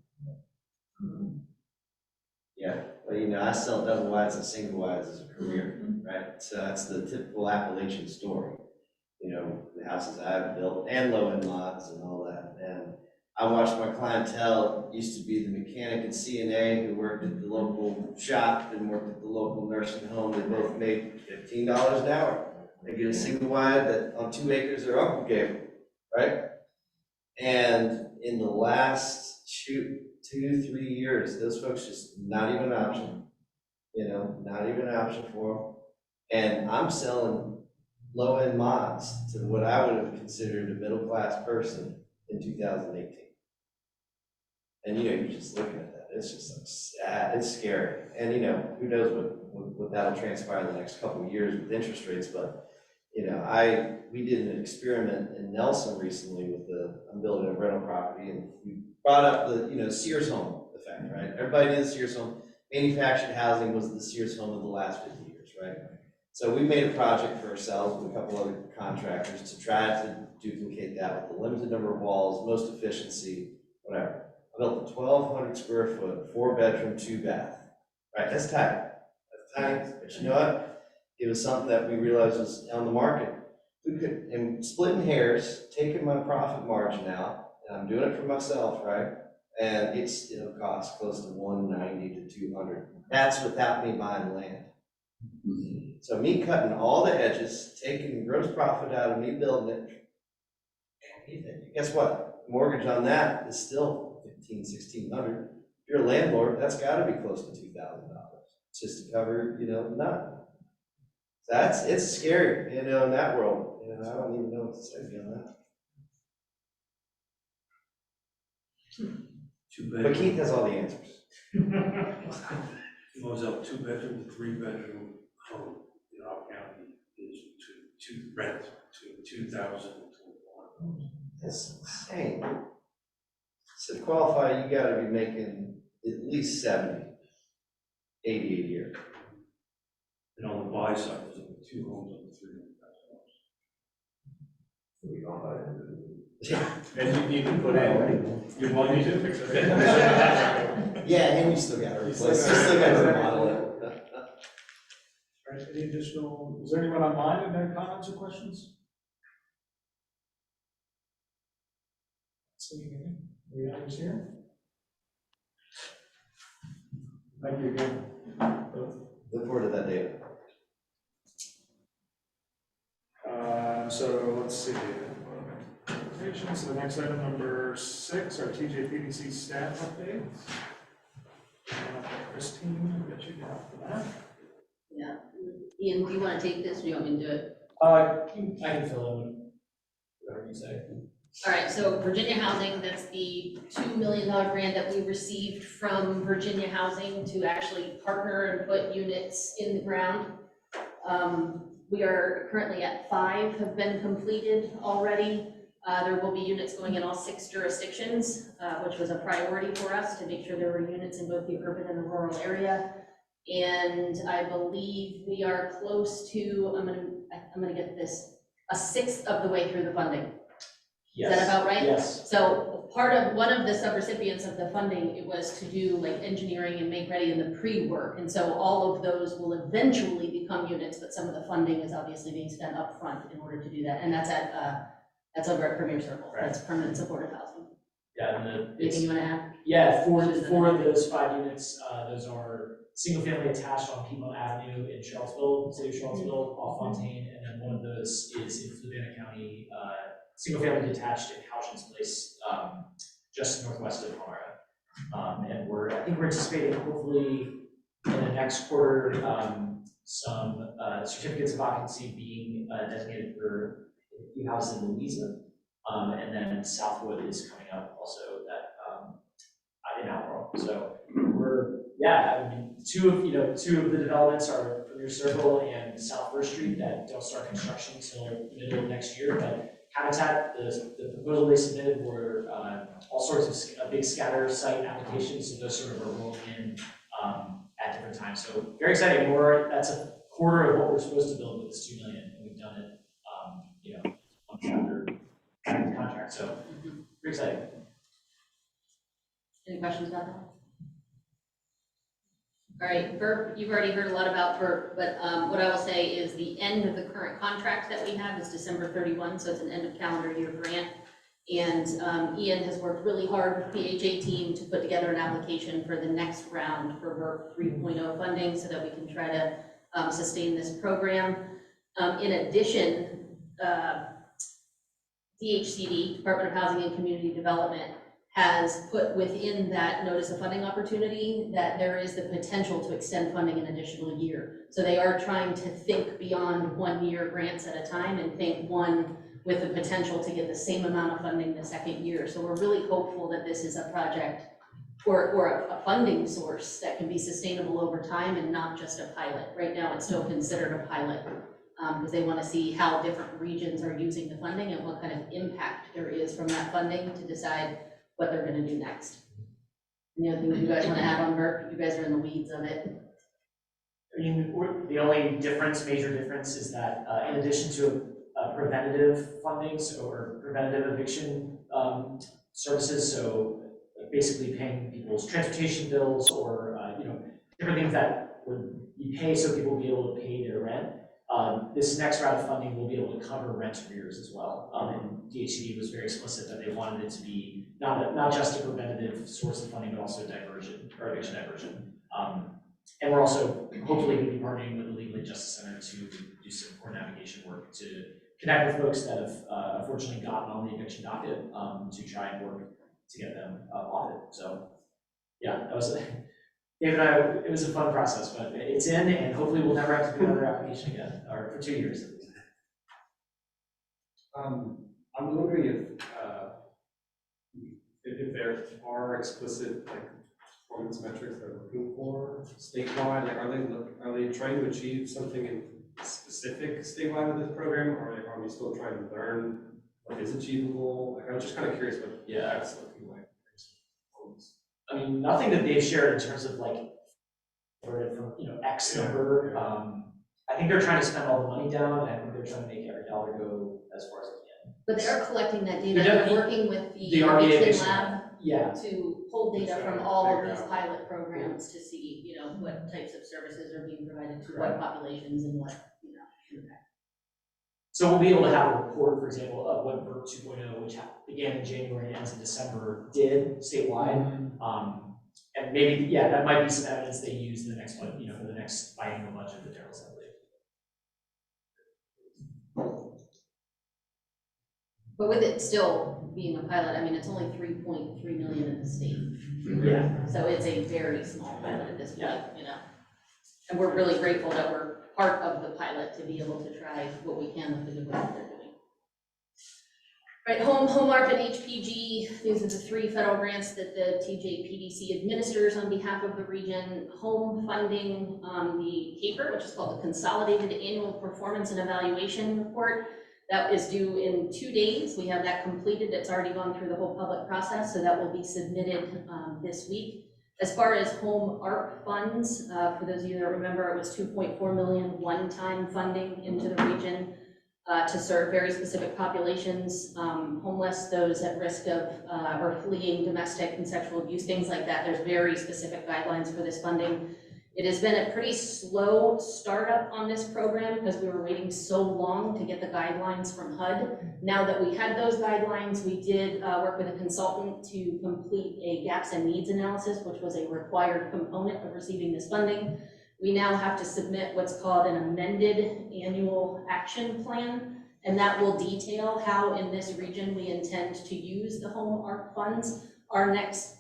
Yeah, well, you know, I sell double wides and single wides as a career, right? So that's the typical Appalachian story. You know, the houses I've built and low-end mods and all that. And I watched my clientele, used to be the mechanic and CNA who worked at the local shop and worked at the local nursing home. They both made $15 an hour. They get a single wide that on 2 acres their uncle gave them, right? And in the last, 2-3 years, those folks just not even an option, you know, not even an option for them. And I'm selling low-end mods to what I would have considered a middle-class person in 2018. And, you know, you're just looking at that, it's just like sad, it's scary. And, you know, who knows what that'll transpire in the next couple of years with interest rates, but, you know, we did an experiment in Nelson recently with I'm building a rental property, and we brought up the, you know, Sears home effect, right? Everybody did the Sears home. Manufactured housing was the Sears home of the last 50 years, right? So we made a project for ourselves with a couple other contractors to try to duplicate that with the limited number of walls, most efficiency, whatever. I built a 1,200 square foot, 4-bedroom, 2-bath, right? That's tight. That's tiny, but you know what? It was something that we realized was on the market. We could, and splitting hairs, taking my profit margin out, and I'm doing it for myself, right? And it'll cost close to $190 to $200. That's without me buying land. So me cutting all the edges, taking gross profit out of me building it, and guess what? Mortgage on that is still $1,500-1,600. If you're a landlord, that's got to be close to $2,000 just to cover, you know, nothing. It's scary, you know, in that world. You know, I don't even know what to say beyond that. But Keith has all the answers. Goes up 2-bedroom to 3-bedroom home in our county is to rent between $2,000 and $2,400. That's insane. So to qualify, you gotta be making at least 70, 80 a year. And on the buy side, there's only 2 homes under $300,000. So we don't buy into Yeah. And you need to put in your money to fix it. Yeah, and you still gotta replace, you still gotta remodel it. All right, any additional, is there anyone online that have comments or questions? Seeing any, the others here? Thank you again. Look forward to that data. So let's see. So the next item, number 6, our TJPDC staff updates. Christine, I'll get you down for that. Yeah. Ian, do you want to take this, or do you want me to do it? I can fill in whatever you say. All right, so Virginia Housing, that's the $2 million grant that we received from Virginia Housing to actually partner and put units in the ground. We are currently at 5 have been completed already. There will be units going in all 6 jurisdictions, which was a priority for us to make sure there were units in both the urban and the rural area. And I believe we are close to, I'm gonna get this, a 1/6 of the way through the funding. Is that about right? Yes. So one of the subrecipients of the funding, it was to do like engineering and make ready in the pre-work. And so all of those will eventually become units, but some of the funding is obviously being spent up front in order to do that. And that's over at Premier Circle. Right. That's permanent supportive housing. Yeah, and Anything you want to add? yeah, four of those 5 units, those are single-family attached on Piedmont Avenue in Charlottesville, city of Charlottesville, off Fontaine, and then one of those is in Fluvanna County, single-family detached in Houchins Place, just northwest of Palmyra. And I think we're anticipating hopefully in the next quarter, some certificates of occupancy being designated for a few houses in Louisa. And then Southwood is coming up also that in Albemarle. So I mean, two of the developments are Premier Circle and South First Street that don't start construction until the middle of next year. But Habitat, the proposal they submitted were all sorts of big scatter site applications, so those sort of are rolling in at different times. So very exciting. That's a quarter of what we're supposed to build with this $2 million, and we've done it, one chapter out of the contract. So very exciting. Any questions about that? All right, Burp, you've already heard a lot about Burp, but what I will say is the end of the current contract that we have is December 31, so it's an end of calendar year grant. And Ian has worked really hard with the HA team to put together an application for the next round for Burp 3.0 funding so that we can try to sustain this program. In addition, DHCD, Department of Housing and Community Development, has put within that notice of funding opportunity that there is the potential to extend funding an additional year. So they are trying to think beyond 1 year grants at a time and think one with the potential to get the same amount of funding the second year. So we're really hopeful that this is a project or a funding source that can be sustainable over time and not just a pilot. Right now, it's still considered a pilot because they want to see how different regions are using the funding and what kind of impact there is from that funding to decide what they're going to do next. Any other things you guys want to add on Burp? You guys are in the weeds of it. I mean, the only major difference is that in addition to preventative funding, or preventative eviction services, so basically paying people's transportation bills or different things that would you pay so people will be able to pay their rent. This next round of funding will be able to cover rent arrears as well. And DHCD was very explicit that they wanted it to be not just a preventative source of funding, but also diversion or eviction diversion. And we're also hopefully going to be partnering with the Legal Aid Justice Center to do some core navigation work to connect with folks that have unfortunately gotten on the eviction docket to try and work to get them off it. So yeah, that was Dave and I, it was a fun process, but it's in, and hopefully we'll never have to do another application again, or for 2 years at least. I'm wondering if there are explicit performance metrics they're looking for statewide. Are they trying to achieve something in specific statewide with this program, or are we still trying to learn what is achievable? I was just kind of curious what that's looking like. I mean, nothing that they've shared in terms of from X number. I think they're trying to spend all the money down, and I think they're trying to make every dollar go as far as it can. But they are collecting that data. They're They're working with the RBA Eviction Lab Yeah. to pull data from all of these pilot programs to see, what types of services are being provided to what populations and what, impact. So we'll be able to have a report, for example, of what Burp 2.0, which began in January and ends in December, did statewide. And maybe, that might be some evidence they use in the next one, for the next biennial budget of the General Assembly. But with it still being a pilot, I mean, it's only 3.3 million in the state. Yeah. So it's a very small pilot at this point, And we're really grateful that we're part of the pilot to be able to try what we can with the good work they're doing. Right, HomeARP and HPG, these are the 3 federal grants that the TJPDC administers on behalf of the region. Home funding, the CAPER, which is called the Consolidated Annual Performance and Evaluation Report. That is due in 2 days. We have that completed. It's already gone through the whole public process, so that will be submitted this week. As far as HomeARP funds, for those of you that remember, it was $2.4 million one-time funding into the region. to serve very specific populations, homeless, those at risk of or fleeing domestic and sexual abuse, things like that. There's very specific guidelines for this funding. It has been a pretty slow startup on this program because we were waiting so long to get the guidelines from HUD. Now that we had those guidelines, we did work with a consultant to complete a gaps and needs analysis, which was a required component of receiving this funding. We now have to submit what's called an amended annual action plan, and that will detail how in this region we intend to use the home ARC funds. Our next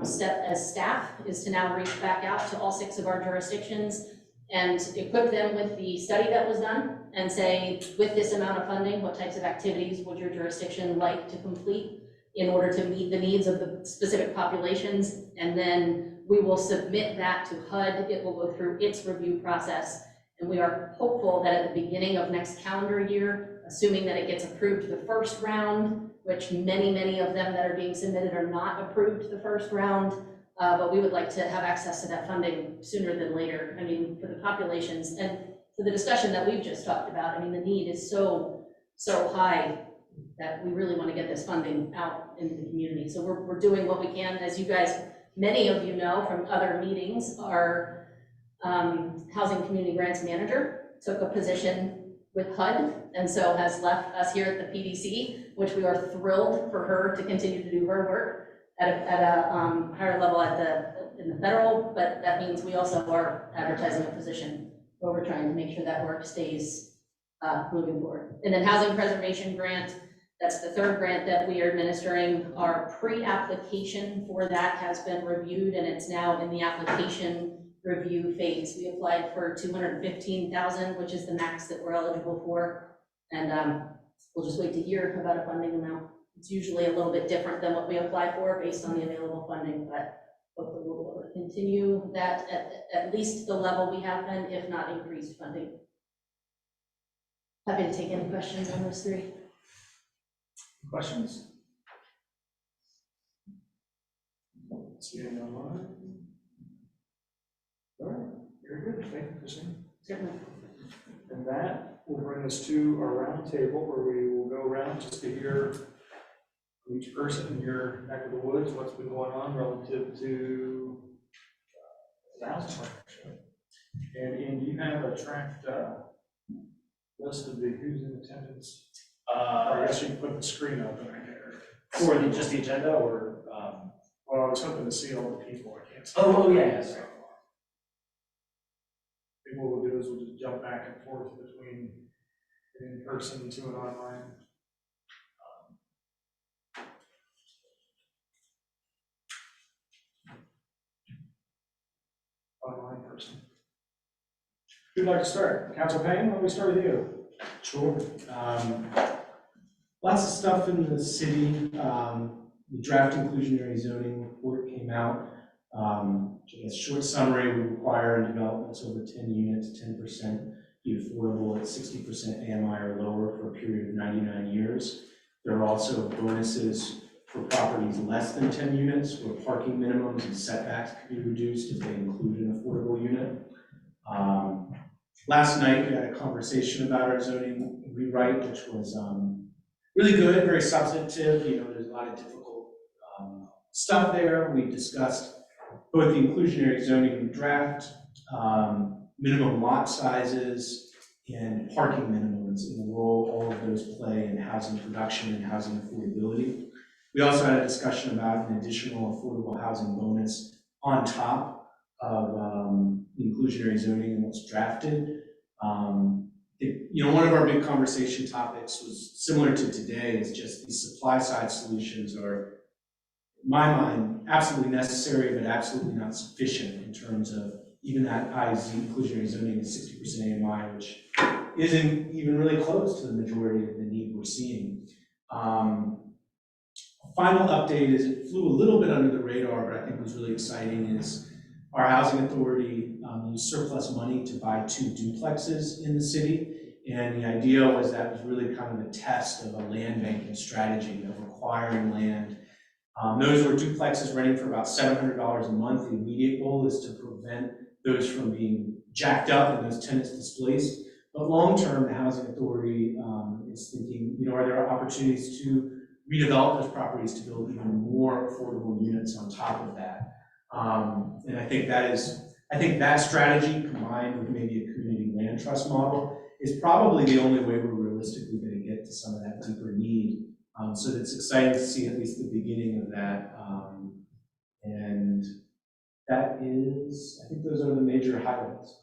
step as staff is to now reach back out to all 6 of our jurisdictions and equip them with the study that was done and say, with this amount of funding, what types of activities would your jurisdiction like to complete in order to meet the needs of the specific populations? And then we will submit that to HUD. It will go through its review process. And we are hopeful that at the beginning of next calendar year, assuming that it gets approved the first round, which many of them that are being submitted are not approved the first round, but we would like to have access to that funding sooner than later. I mean, for the populations and for the discussion that we've just talked about, I mean, the need is so high that we really want to get this funding out into the community. So we're doing what we can. As you guys, many of you know from other meetings, our Housing Community Grants Manager took a position with HUD, and so has left us here at the PDC, which we are thrilled for her to continue to do her work at a higher level in the federal, but that means we also are advertising a position where we're trying to make sure that work stays moving forward. And then Housing Preservation Grant, that's the 3rd grant that we are administering. Our pre-application for that has been reviewed, and it's now in the application review phase. We applied for $215,000, which is the max that we're eligible for, and we'll just wait to hear about a funding amount. It's usually a little bit different than what we apply for based on the available funding, but hopefully we'll be able to continue that at least the level we have been, if not increased funding. Happy to take any questions on those 3. Questions? See any online? All right, very good. Thank you, Christine. And that will bring us to our round table where we will go around just to hear from each person in your neck of the woods what's been going on relative to the housing partnership. And Ian, do you have a tracked list of the who's in attendance? Or I guess you can put the screen up in there. For just the agenda or? Well, I was hoping to see all the people. I can't see. Oh, yeah, yes. What we'll do is we'll just jump back and forth between in person to an online. Online person. Who'd like to start? Council Payne, why don't we start with you? Sure. Lots of stuff in the city. The draft inclusionary zoning report came out. I guess short summary, we require in developments over 10 units, 10% be affordable at 60% AMI or lower for a period of 99 years. There are also bonuses for properties less than 10 units where parking minimums and setbacks can be reduced if they include an affordable unit. Last night, we had a conversation about our zoning rewrite, which was really good, very substantive. You know, there's a lot of difficult stuff there. We discussed both the inclusionary zoning draft, minimum lot sizes, and parking minimums and the role all of those play in housing production and housing affordability. We also had a discussion about an additional affordable housing bonus on top of the inclusionary zoning and what's drafted. You know, one of our big conversation topics was similar to today, is just the supply side solutions are, in my mind, absolutely necessary, but absolutely not sufficient in terms of even that IZ inclusionary zoning is 60% AMI, which isn't even really close to the majority of the need we're seeing. Final update is, it flew a little bit under the radar, but I think was really exciting, is our housing authority used surplus money to buy 2 duplexes in the city. And the idea was that was really kind of a test of a land banking strategy of acquiring land. Those were duplexes renting for about $700 a month. The immediate goal is to prevent those from being jacked up and those tenants displaced. But long-term, the housing authority is thinking, are there opportunities to redevelop those properties to build even more affordable units on top of that? And I think that strategy combined with maybe a community land trust model is probably the only way we're realistically going to get to some of that deeper need. So it's exciting to see at least the beginning of that. And that is, I think those are the major highlights.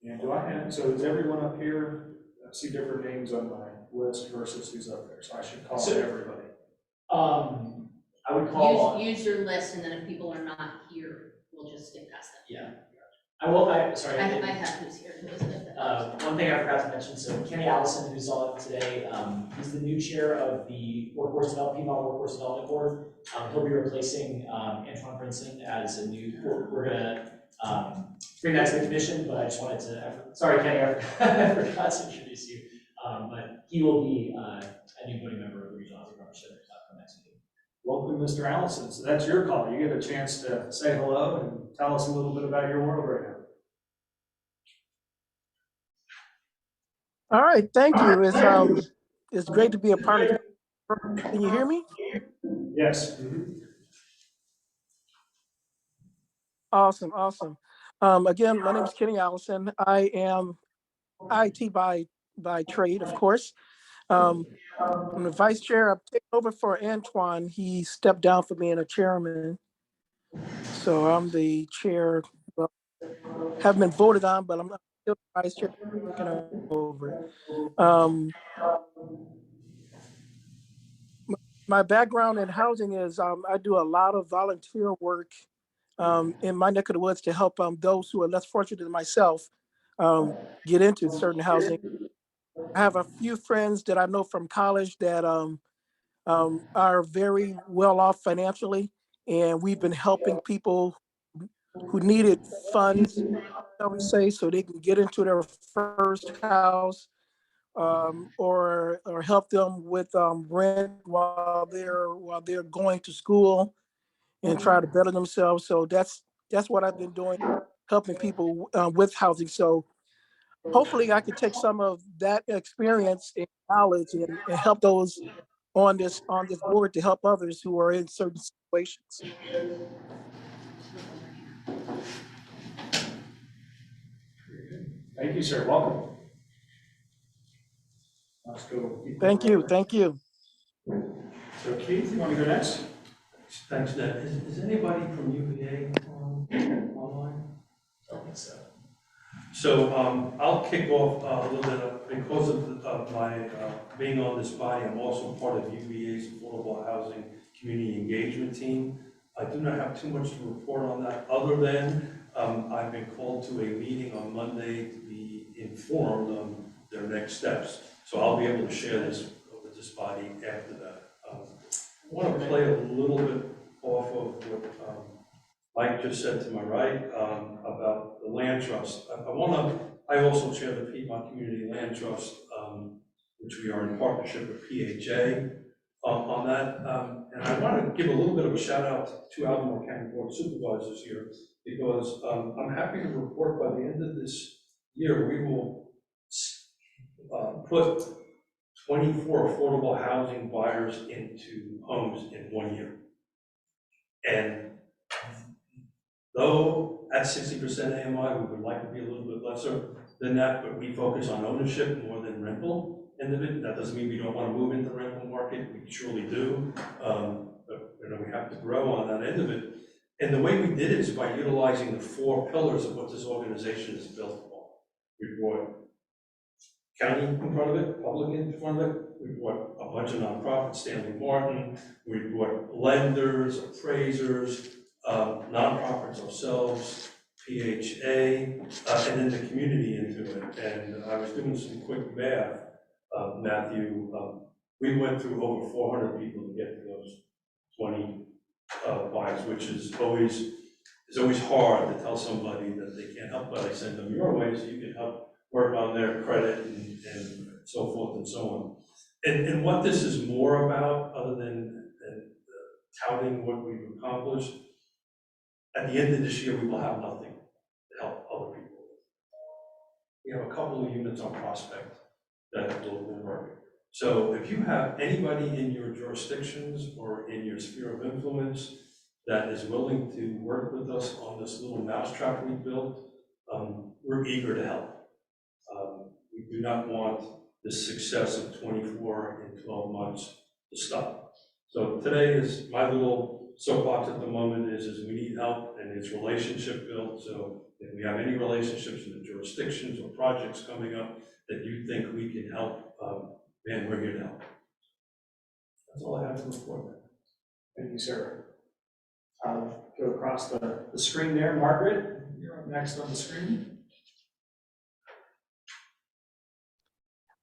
And so is everyone up here, I see different names on my list versus who's up there, so I should call everybody. I would call. Use your list, and then if people are not here, we'll just skip past them. Yeah. I have who's here, who isn't it? One thing I forgot to mention, so Kenny Allison, who's on today, he's the new chair of the Piedmont Workforce Development Board. He'll be replacing Antoine Brinson as a new, we're gonna bring that to the commission, but I just wanted to, sorry Kenny, I forgot to introduce you. But he will be a new voting member of the Regional Housing Partnership for next meeting. Welcome, Mr. Allison. So that's your call. You get a chance to say hello and tell us a little bit about your world right now. All right, thank you. It's great to be a part of it. Can you hear me? Yes. Awesome. Again, my name is Kenny Allison. I am IT by trade, of course. I'm the vice chair. I've taken over for Antoine. He stepped down for being a chairman. So I'm the chair. Well, haven't been voted on, but I'm still the vice chair taking over. My background in housing is I do a lot of volunteer work in my neck of the woods to help those who are less fortunate than myself get into certain housing. I have a few friends that I know from college that are very well off financially, and we've been helping people who needed funds, shall we say, so they can get into their first house, or help them with rent while they're going to school and try to better themselves. So that's what I've been doing, helping people with housing. So hopefully I can take some of that experience and knowledge and help those on this board to help others who are in certain situations. Thank you, sir. Welcome. Let's go. Thank you. So Keith, you want to go next? Thanks, Ned. Is anybody from UVA online? I don't think so. So I'll kick off a little bit because of my being on this body. I'm also part of UVA's Affordable Housing Community Engagement Team. I do not have too much to report on that other than I've been called to a meeting on Monday to be informed on their next steps. So I'll be able to share this with this body after that. I want to play a little bit off of what Mike just said to my right about the land trust. I also chair the Piedmont Community Land Trust, which we are in partnership with PHA on that. And I want to give a little bit of a shout out to Albemarle County Board of Supervisors here, because I'm happy to report by the end of this year, we will put 24 affordable housing buyers into homes in 1 year. And though at 60% AMI, we would like to be a little bit lesser than that, but we focus on ownership more than rental end of it. That doesn't mean we don't want to move into the rental market. We surely do, but we have to grow on that end of it. And the way we did it is by utilizing the 4 pillars of what this organization is built upon. We brought county in front of it, public in front of it. We brought a bunch of nonprofits, Stanley Martin. We brought lenders, appraisers, nonprofits ourselves, PHA, and then the community into it. And I was doing some quick math, Matthew. We went through over 400 people to get to those 20 buyers, which is always hard to tell somebody that they can't help, but I send them your way so you can help work on their credit and so forth and so on. And what this is more about, other than touting what we've accomplished, at the end of this year, we will have nothing to help other people. we have a couple of units on Prospect that will work. So if you have anybody in your jurisdictions or in your sphere of influence that is willing to work with us on this little mousetrap we built, we're eager to help. We do not want the success of 24 in 12 months to stop. So today is my little soapbox at the moment is we need help, and it's relationship built. So if we have any relationships in the jurisdictions or projects coming up that you think we can help, man, we're here to help. That's all I have to report. Thank you, sir. I'll go across the screen there. Margaret, you're up next on the screen.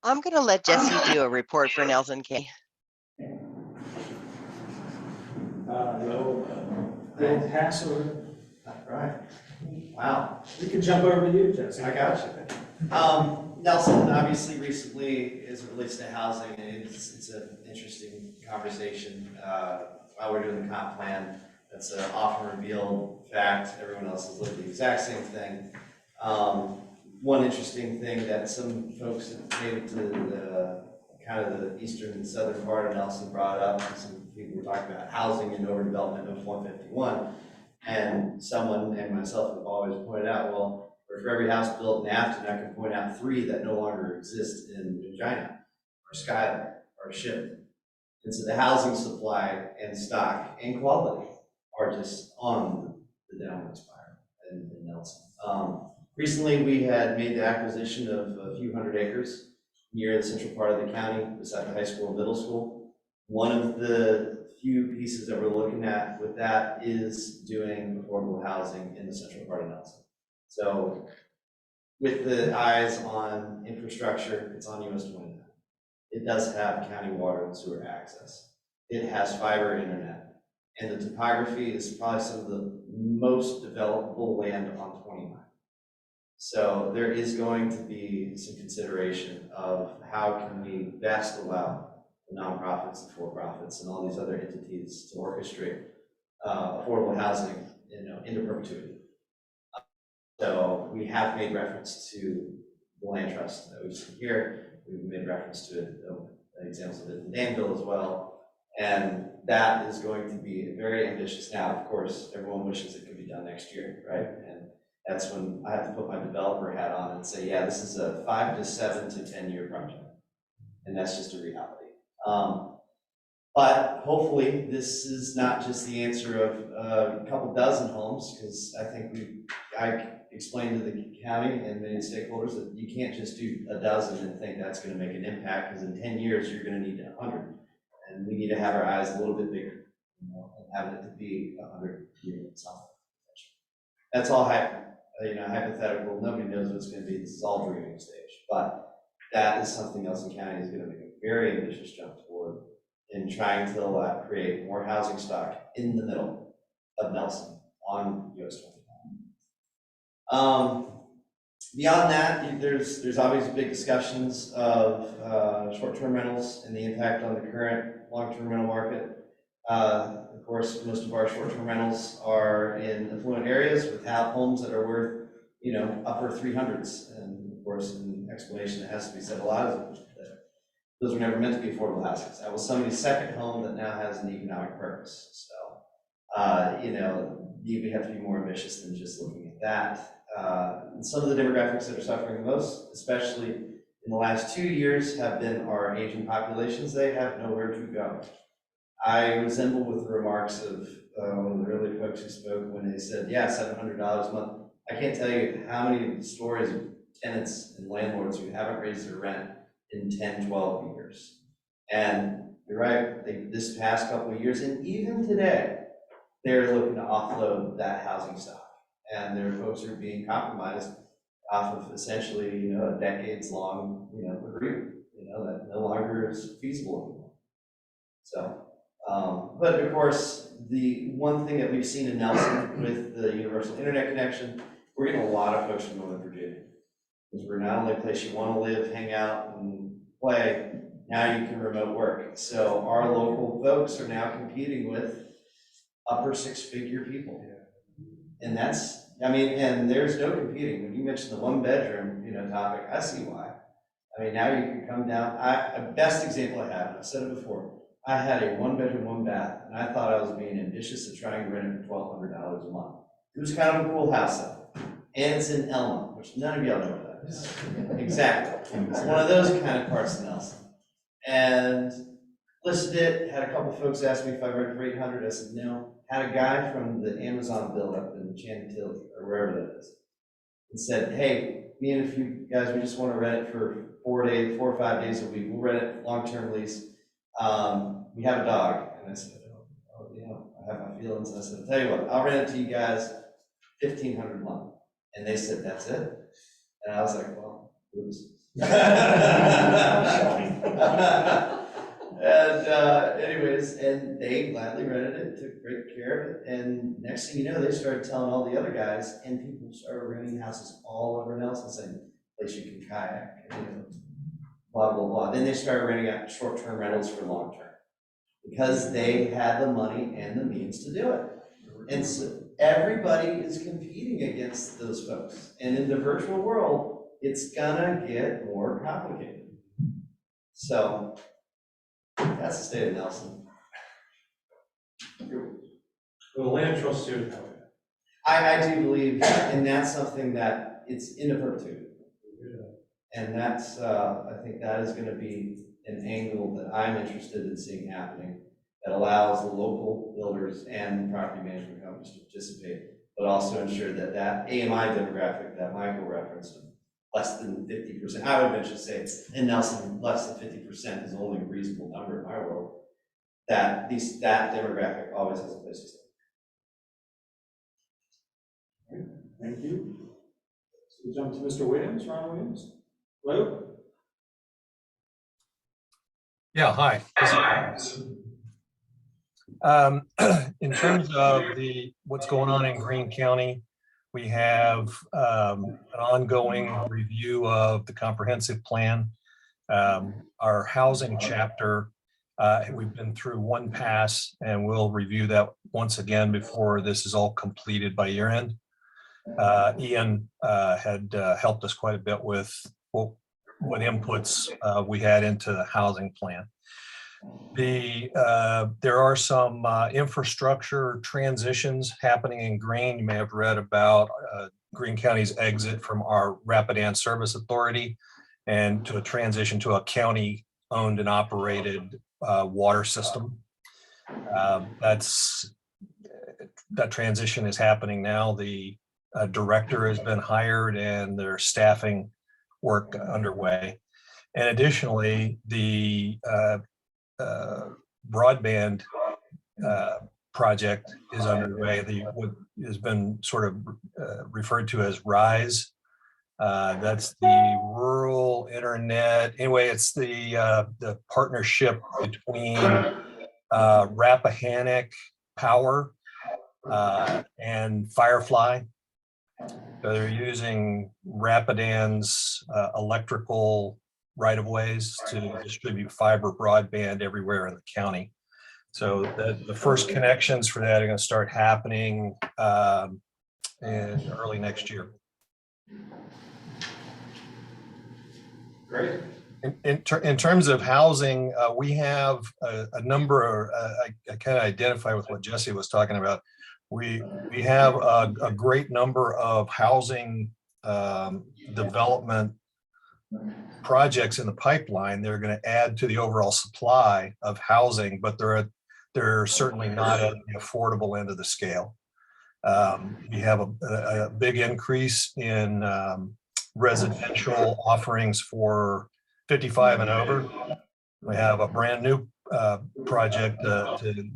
I'm going to let Jesse do a report for Nelson County. We'll pass over. Right. Wow. We can jump over to you, Jesse. I got you. Nelson, obviously recently, as it relates to housing, it's an interesting conversation. While we're doing the comp plan, that's an often revealed fact. Everyone else has lived the exact same thing. One interesting thing that some folks that made it to the kind of the eastern and southern part of Nelson brought up, and some people were talking about housing and overdevelopment of 151, and someone and myself have always pointed out, well, for every house built in Afton, I can point out 3 that no longer exist in Regina, or Schuyler, or Ship. And so the housing supply and stock and quality are just on the downward spiral in Nelson. Recently, we had made the acquisition of a few hundred acres near the central part of the county, beside the high school and middle school. One of the few pieces that we're looking at with that is doing affordable housing in the central part of Nelson. So with the eyes on infrastructure, it's on US 29. It does have county water and sewer access. It has fiber internet. And the topography is probably some of the most developable land on 29. So there is going to be some consideration of how can we best allow the nonprofits, the for-profits, and all these other entities to orchestrate affordable housing, into perpetuity. So we have made reference to the land trust that we've seen here. We've made reference to it, examples of it in Danville as well. And that is going to be very ambitious. Now, of course, everyone wishes it could be done next year, right? And that's when I have to put my developer hat on and say, yeah, this is a 5 to 7 to 10 year project. And that's just a reality. But hopefully this is not just the answer of a couple dozen homes, because I think I explained to the county and many stakeholders that you can't just do a dozen and think that's going to make an impact, because in 10 years you're going to need 100. And we need to have our eyes a little bit bigger, and have it to be 100 units. That's all hypothetical. Nobody knows what it's going to be. This is all dreaming stage. But that is something Nelson County is going to make a very ambitious jump toward in trying to create more housing stock in the middle of Nelson on US 29. Beyond that, there's obviously big discussions of short-term rentals and the impact on the current long-term rental market. Of course, most of our short-term rentals are in affluent areas with homes that are worth, upper 300s. And of course, in explanation, it has to be said, a lot of those were never meant to be affordable housing. That was somebody's second home that now has an economic purpose. So, we have to be more ambitious than just looking at that. And some of the demographics that are suffering the most, especially in the last 2 years, have been our aging populations. They have nowhere to go. I resemble with the remarks of one of the early folks who spoke when they said, yeah, $700 a month. I can't tell you how many stories of tenants and landlords who haven't raised their rent in 10, 12 years. And you're right, this past couple of years, and even today, they're looking to offload that housing stock. And there are folks who are being compromised off of essentially, a decades-long, agreement, that no longer is feasible anymore. So, but of course, the one thing that we've seen in Nelson with the universal internet connection, we're getting a lot of folks from Northern Virginia. Because we're not only a place you want to live, hang out, and play, now you can remote work. So our local folks are now competing with upper 6-figure people. And that's I mean, and there's no competing. When you mentioned the one bedroom, topic, I see why. I mean, now you can come down, the best example I have, and I've said it before, I had a 1 bedroom, 1 bath, and I thought I was being ambitious to try and rent it for $1,200 a month. It was kind of a cool house though. And it's in Elma, which none of y'all know where that is. Exactly. It's one of those kind of parts in Nelson. And listed it, had a couple folks ask me if I rented for $800. I said no. Had a guy from the Amazon build up in Chantilly, or wherever that is, and said, hey, me and a few guys, we just want to rent it for 4 or 5 days a week. We'll rent it long-term lease. We have a dog. And I said, oh, I have my feelings. And I said, I'll tell you what, I'll rent it to you guys $1,500 a month. And they said, that's it? And I was like, well, oops. And anyways, and they gladly rented it, took great care of it, and next thing you know, they started telling all the other guys, and people started renting houses all over Nelson, saying, place you can kayak, blah, blah, blah. Then they started renting out short-term rentals for long-term, because they had the money and the means to do it. And so everybody is competing against those folks, and in the virtual world, it's gonna get more complicated. So, that's the state of Nelson. Well, the land trust too. I do believe, and that's something that it's in perpetuity. And that's, I think that is going to be an angle that I'm interested in seeing happening that allows the local builders and property management companies to participate, but also ensure that that AMI demographic that Michael referenced, less than 50%. I would venture to say in Nelson, less than 50% is only a reasonable number in my world. That demographic always has a place to stay. Thank you. So we jump to Mr. Williams, Ron Williams. Hello? Yeah, hi. In terms of what's going on in Greene County, we have an ongoing review of the comprehensive plan. Our housing chapter, we've been through one pass, and we'll review that once again before this is all completed by year end. Ian had helped us quite a bit with what inputs we had into the housing plan. There are some infrastructure transitions happening in Greene. You may have read about Greene County's exit from our Rapidan Service Authority and to a transition to a county-owned and operated water system. That transition is happening now. The director has been hired and there's staffing work underway. And additionally, the broadband project is underway. What has been sort of referred to as RISE. That's the rural internet. Anyway, it's the partnership between Rappahannock Power and Firefly. So they're using Rapidan's electrical right-of-ways to distribute fiber broadband everywhere in the county. So the first connections for that are going to start happening in early next year. Great. In terms of housing, we have a number, I kind of identify with what Jesse was talking about. We have a great number of housing development projects in the pipeline. They're going to add to the overall supply of housing, but they're certainly not at the affordable end of the scale. We have a big increase in residential offerings for 55 and over. We have a brand new project to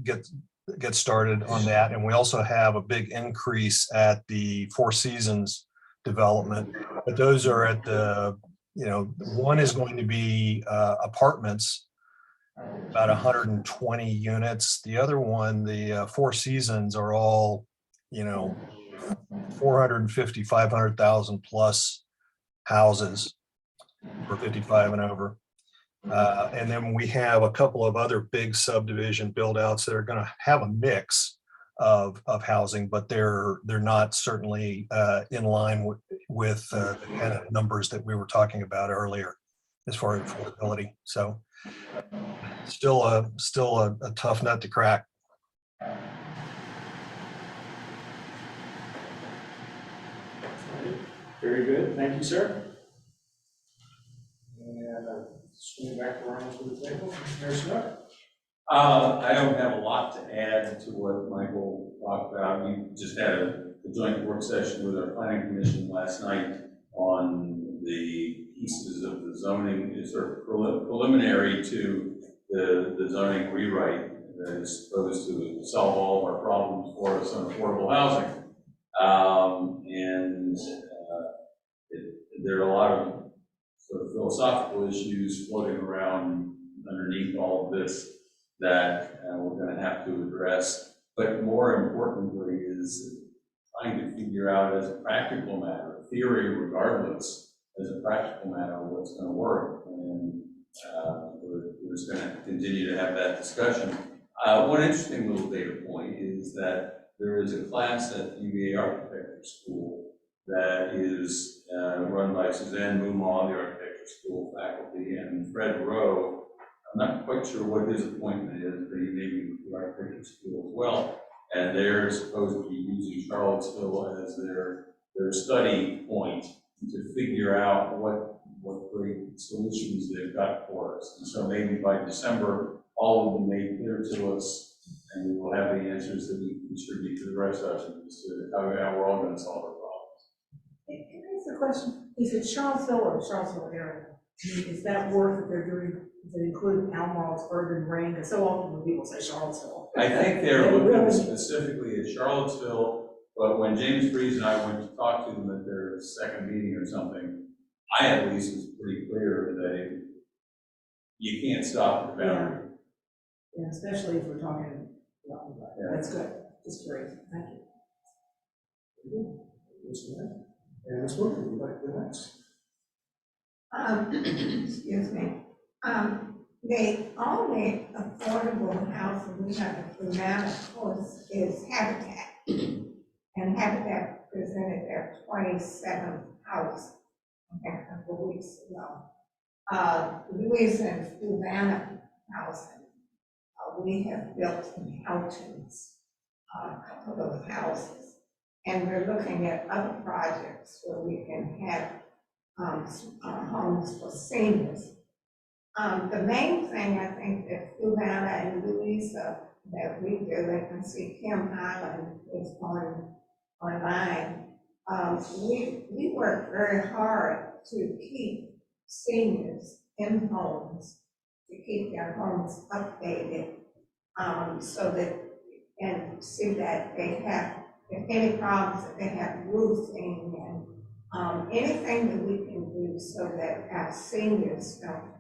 get started on that, and we also have a big increase at the Four Seasons development. But those are at the one is going to be apartments, about 120 units. The other one, the Four Seasons, are all 450, 500,000 plus houses for 55 and over. And then we have a couple of other big subdivision build outs that are going to have a mix of housing, but they're not certainly in line with the kind of numbers that we were talking about earlier as far as affordability. So still a tough nut to crack. Very good, thank you, sir. And swing back around to the table, Mayor Snook. I don't have a lot to add to what Michael talked about. We just had a joint work session with our planning commission last night on the pieces of the zoning, is sort of preliminary to the zoning rewrite that is supposed to solve all of our problems for us on affordable housing. There are a lot of sort of philosophical issues floating around underneath all of this that we're going to have to address. But more importantly is trying to figure out as a practical matter, theory regardless, as a practical matter, what's going to work. And we're just going to continue to have that discussion. One interesting little data point is that there is a class at UVA Architecture School that is run by Suzanne Mumaw, the Architecture School faculty, and Fred Rowe. I'm not quite sure what his appointment is, but he may be with the Architecture School as well. And they're supposed to be using Charlottesville as their study point to figure out what great solutions they've got for us. And so maybe by December, all will be made clear to us, and we will have the answers that we can contribute to the rest of us as to how we're all going to solve our problems. Can I ask a question? Is it Charlottesville or Charlottesville area? I mean, is that work that they're doing, does it include Albemarle's urban ring? Because so often when people say Charlottesville. I think they're looking specifically at Charlottesville, but when James Freeze and I went to talk to them at their second meeting or something, I at least was pretty clear that you can't stop the boundary. Yeah, especially if we're talking, that's good, just great, thank you. And Ms. Booker, would you like to go next? Excuse me. The only affordable housing we have in Savannah, of course, is Habitat. And Habitat presented their 27th house a couple of weeks ago. Louisa and Savannah housing, we have built in Houghton's a couple of houses. And we're looking at other projects where we can have homes for seniors. The main thing I think that Savannah and Louisa that we do, and I can see Kim Highland is online. We work very hard to keep seniors in homes, to keep their homes updated, so that, and see that they have, if any problems, that they have roofing and anything that we can do so that our seniors don't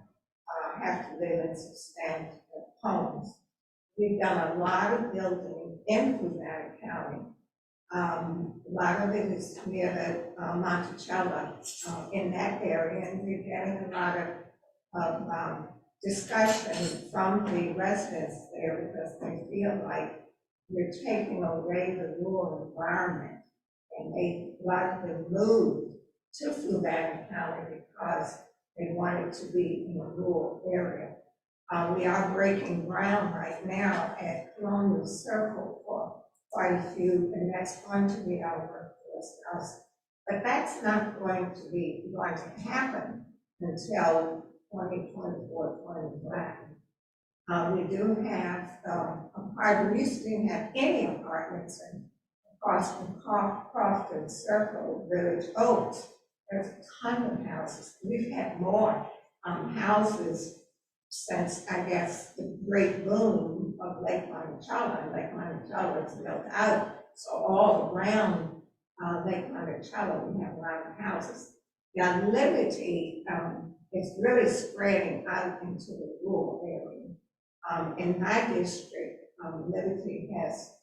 have to live in substandard homes. We've done a lot of building in Savannah County. A lot of it is near the Monticello in that area, and we're getting a lot of discussion from the residents there because they feel like we're taking away the rural environment, and a lot of them moved to Savannah County because they wanted to be in a rural area. We are breaking ground right now at Colonial Circle for quite a few, and that's going to be our workforce house. But that's not going to happen until 2024, 2025. We do have we used to didn't have any apartments across from Crofton Circle, Village Oaks. There's a ton of houses. We've had more houses since, I guess, the great boom of Lake Monticello. Lake Monticello is built out, so all around Lake Monticello, we have a lot of houses. Now, Liberty is really spreading out into the rural area. In my district, Liberty has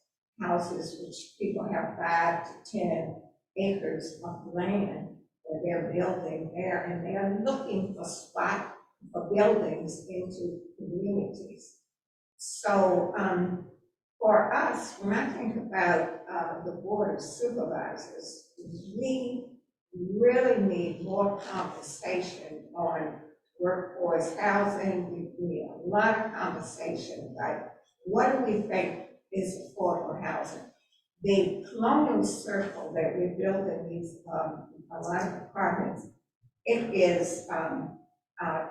houses which people have 5 to 10 acres of land that they're building there, and they are looking for spots for buildings into communities. So for us, when I think about the Board of Supervisors, we really need more conversation on workforce housing. We need a lot of conversation, like what do we think is affordable housing? The colonial circle that we're building these, a lot of apartments, it is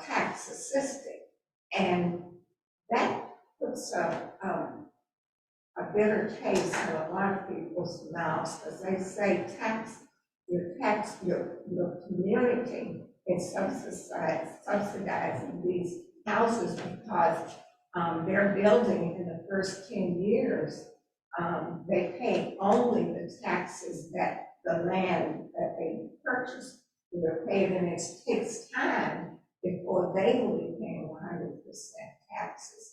tax assisted. And that puts a bitter taste in a lot of people's mouths, because they say your community is subsidizing these houses because they're building in the first 10 years. They pay only the taxes that the land that they purchased. They're paid, and it takes time before they will be paying 100% taxes.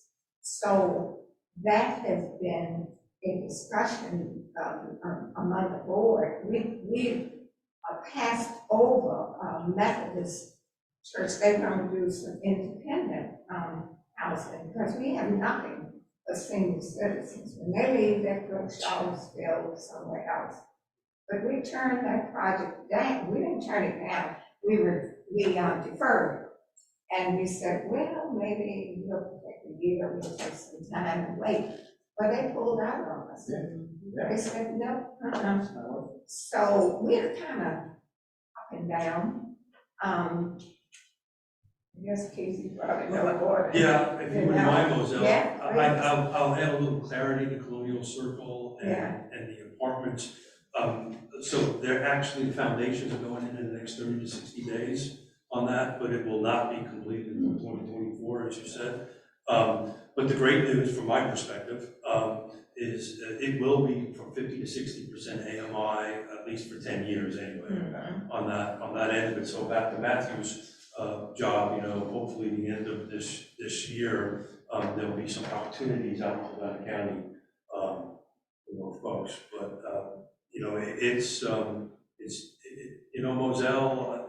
So that has been a discussion among the board. We've passed over Methodist Church. They want to do some independent housing because we have nothing for senior citizens. When they leave, they go to Charlottesville or somewhere else. But we turned that project down. We didn't turn it down. We deferred it. And we said, well, maybe we'll take a year, we'll take some time and wait. But they pulled out on us. They said, no, So we're kind of up and down. I guess Casey probably know more. Yeah, if you wouldn't mind, Moselle, Yeah, I'll add a little clarity to Colonial Circle and the apartments. So they're actually, foundations are going in the next 30 to 60 days on that, but it will not be completed until 2024, as you said. But the great news from my perspective is it will be from 50 to 60% AMI, at least for 10 years anyway, on that end of it. So back to Matthew's job, hopefully the end of this year, there'll be some opportunities out in Savannah County, folks. But Moselle,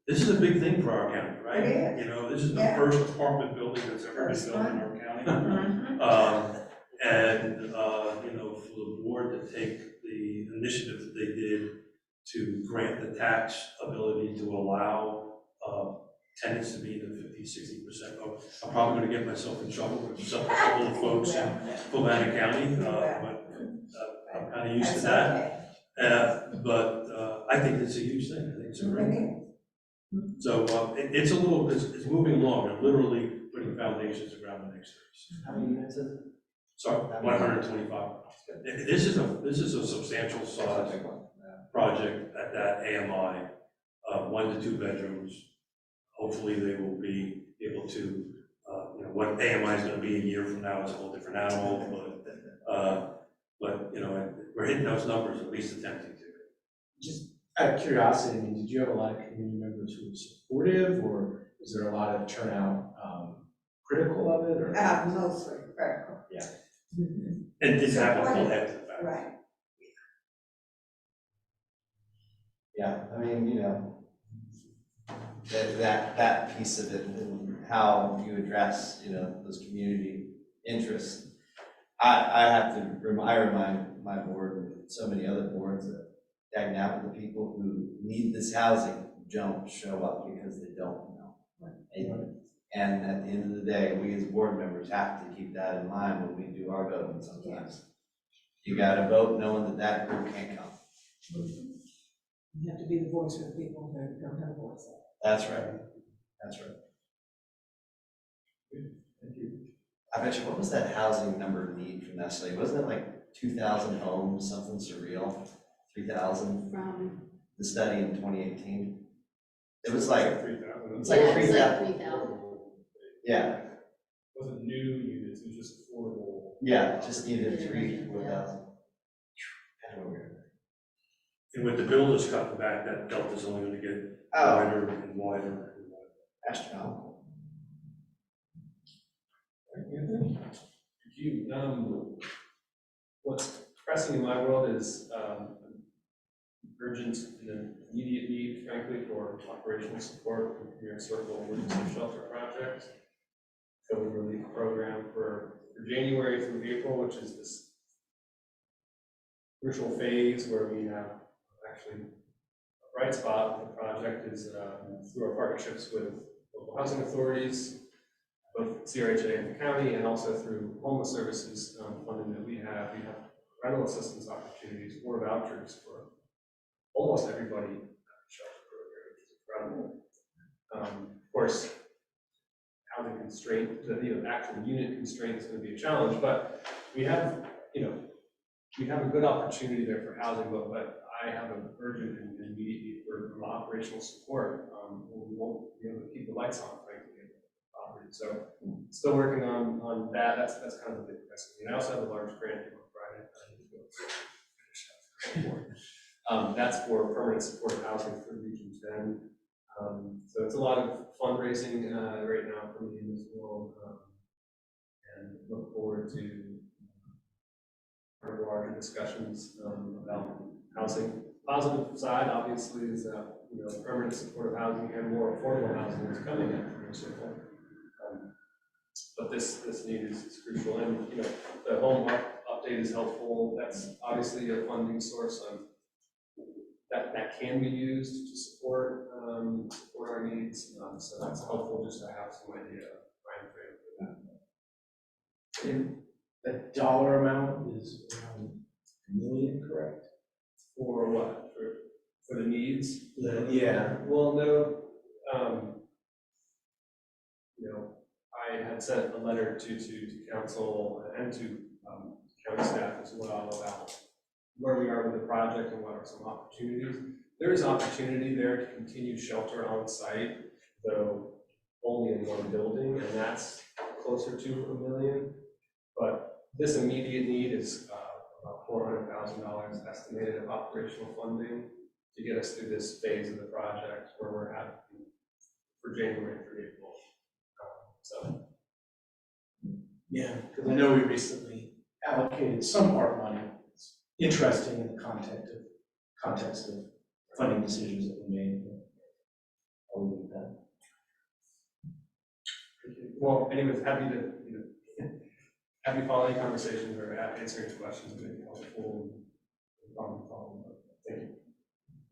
this is a big thing for our county, right? It is. This is the first apartment building that's ever been built in our county. For the board to take the initiative that they did to grant the tax ability to allow tenants to be in the 50-60%. I'm probably going to get myself in trouble with a couple of folks in Savannah County, but I'm kind of used to that. But I think it's a huge thing. I think it's a great thing. So it's moving along. They're literally putting foundations around the next phase. How many units is it? Sorry, 125. This is a substantial size project at that AMI, 1 to 2 bedrooms. Hopefully they will be able to, what AMI is going to be a year from now is a whole different animal, but we're hitting those numbers, at least attempting to. Just out of curiosity, did you have a lot of community members who were supportive, or is there a lot of turnout critical of it? Or? Mostly critical. Yeah. And this happened till after the fact. Right. Yeah, that piece of it and how you address, those community interests. I remind my board and so many other boards that the people who need this housing don't show up because they don't know. And at the end of the day, we as board members have to keep that in mind when we do our voting sometimes. You gotta vote knowing that group can't come. You have to be the voice for the people who don't have a voice. That's right. Thank you. I bet you, what was that housing number need from that study? Wasn't it like 2,000 homes, something surreal? 3,000? From. The study in 2018? It was like 3,000. It's like Yeah, 3,000. 3,000. Yeah, It wasn't new units, it was just affordable. yeah, just needed 3,000 to 4,000. And with the builders cutting back, that delta's only going to get wider and wider and wider. Astronomical. Anthony? Thank you. What's pressing in my world is urgent and immediate need, frankly, for operational support from Premier Circle Emergency Shelter Project, COVID relief program for January through April, which is this crucial phase where we have actually a bright spot of the project is through our partnerships with local housing authorities, both CRHA and the county, and also through homeless services funding that we have. We have rental assistance opportunities or vouchers for almost everybody at the shelter program, which is incredible. Of course, housing constraint, the actual unit constraint is going to be a challenge, but we have, we have a good opportunity there for housing, but I have an urgent and immediate need for operational support. We won't be able to keep the lights on, frankly, in the property. So still working on that. That's kind of a big question. And I also have a large grant due on Friday. That's for permanent supportive housing through Region 10. So it's a lot of fundraising right now for me in this world, and look forward to larger discussions about housing. Positive side, obviously, is that permanent supportive housing and more affordable housing is coming in from circle. But this need is crucial, and the home update is helpful. That's obviously a funding source that can be used to support our needs. So that's helpful just to have some idea of time frame for that. And the dollar amount is around $1 million, correct? For what? For the needs? Yeah. Well, no. I had sent a letter to council and to county staff as well about where we are with the project and what are some opportunities. There is opportunity there to continue shelter on site, though only in one building, and that's closer to $1 million. But this immediate need is about $400,000 estimated of operational funding to get us through this phase of the project where we're at for January through April. Yeah, because I know we recently allocated some ARP money. It's interesting in the context of funding decisions that we made. I'll leave it at that. Well, anyways, happy to follow any conversations or answer any questions that may be helpful. Thank you.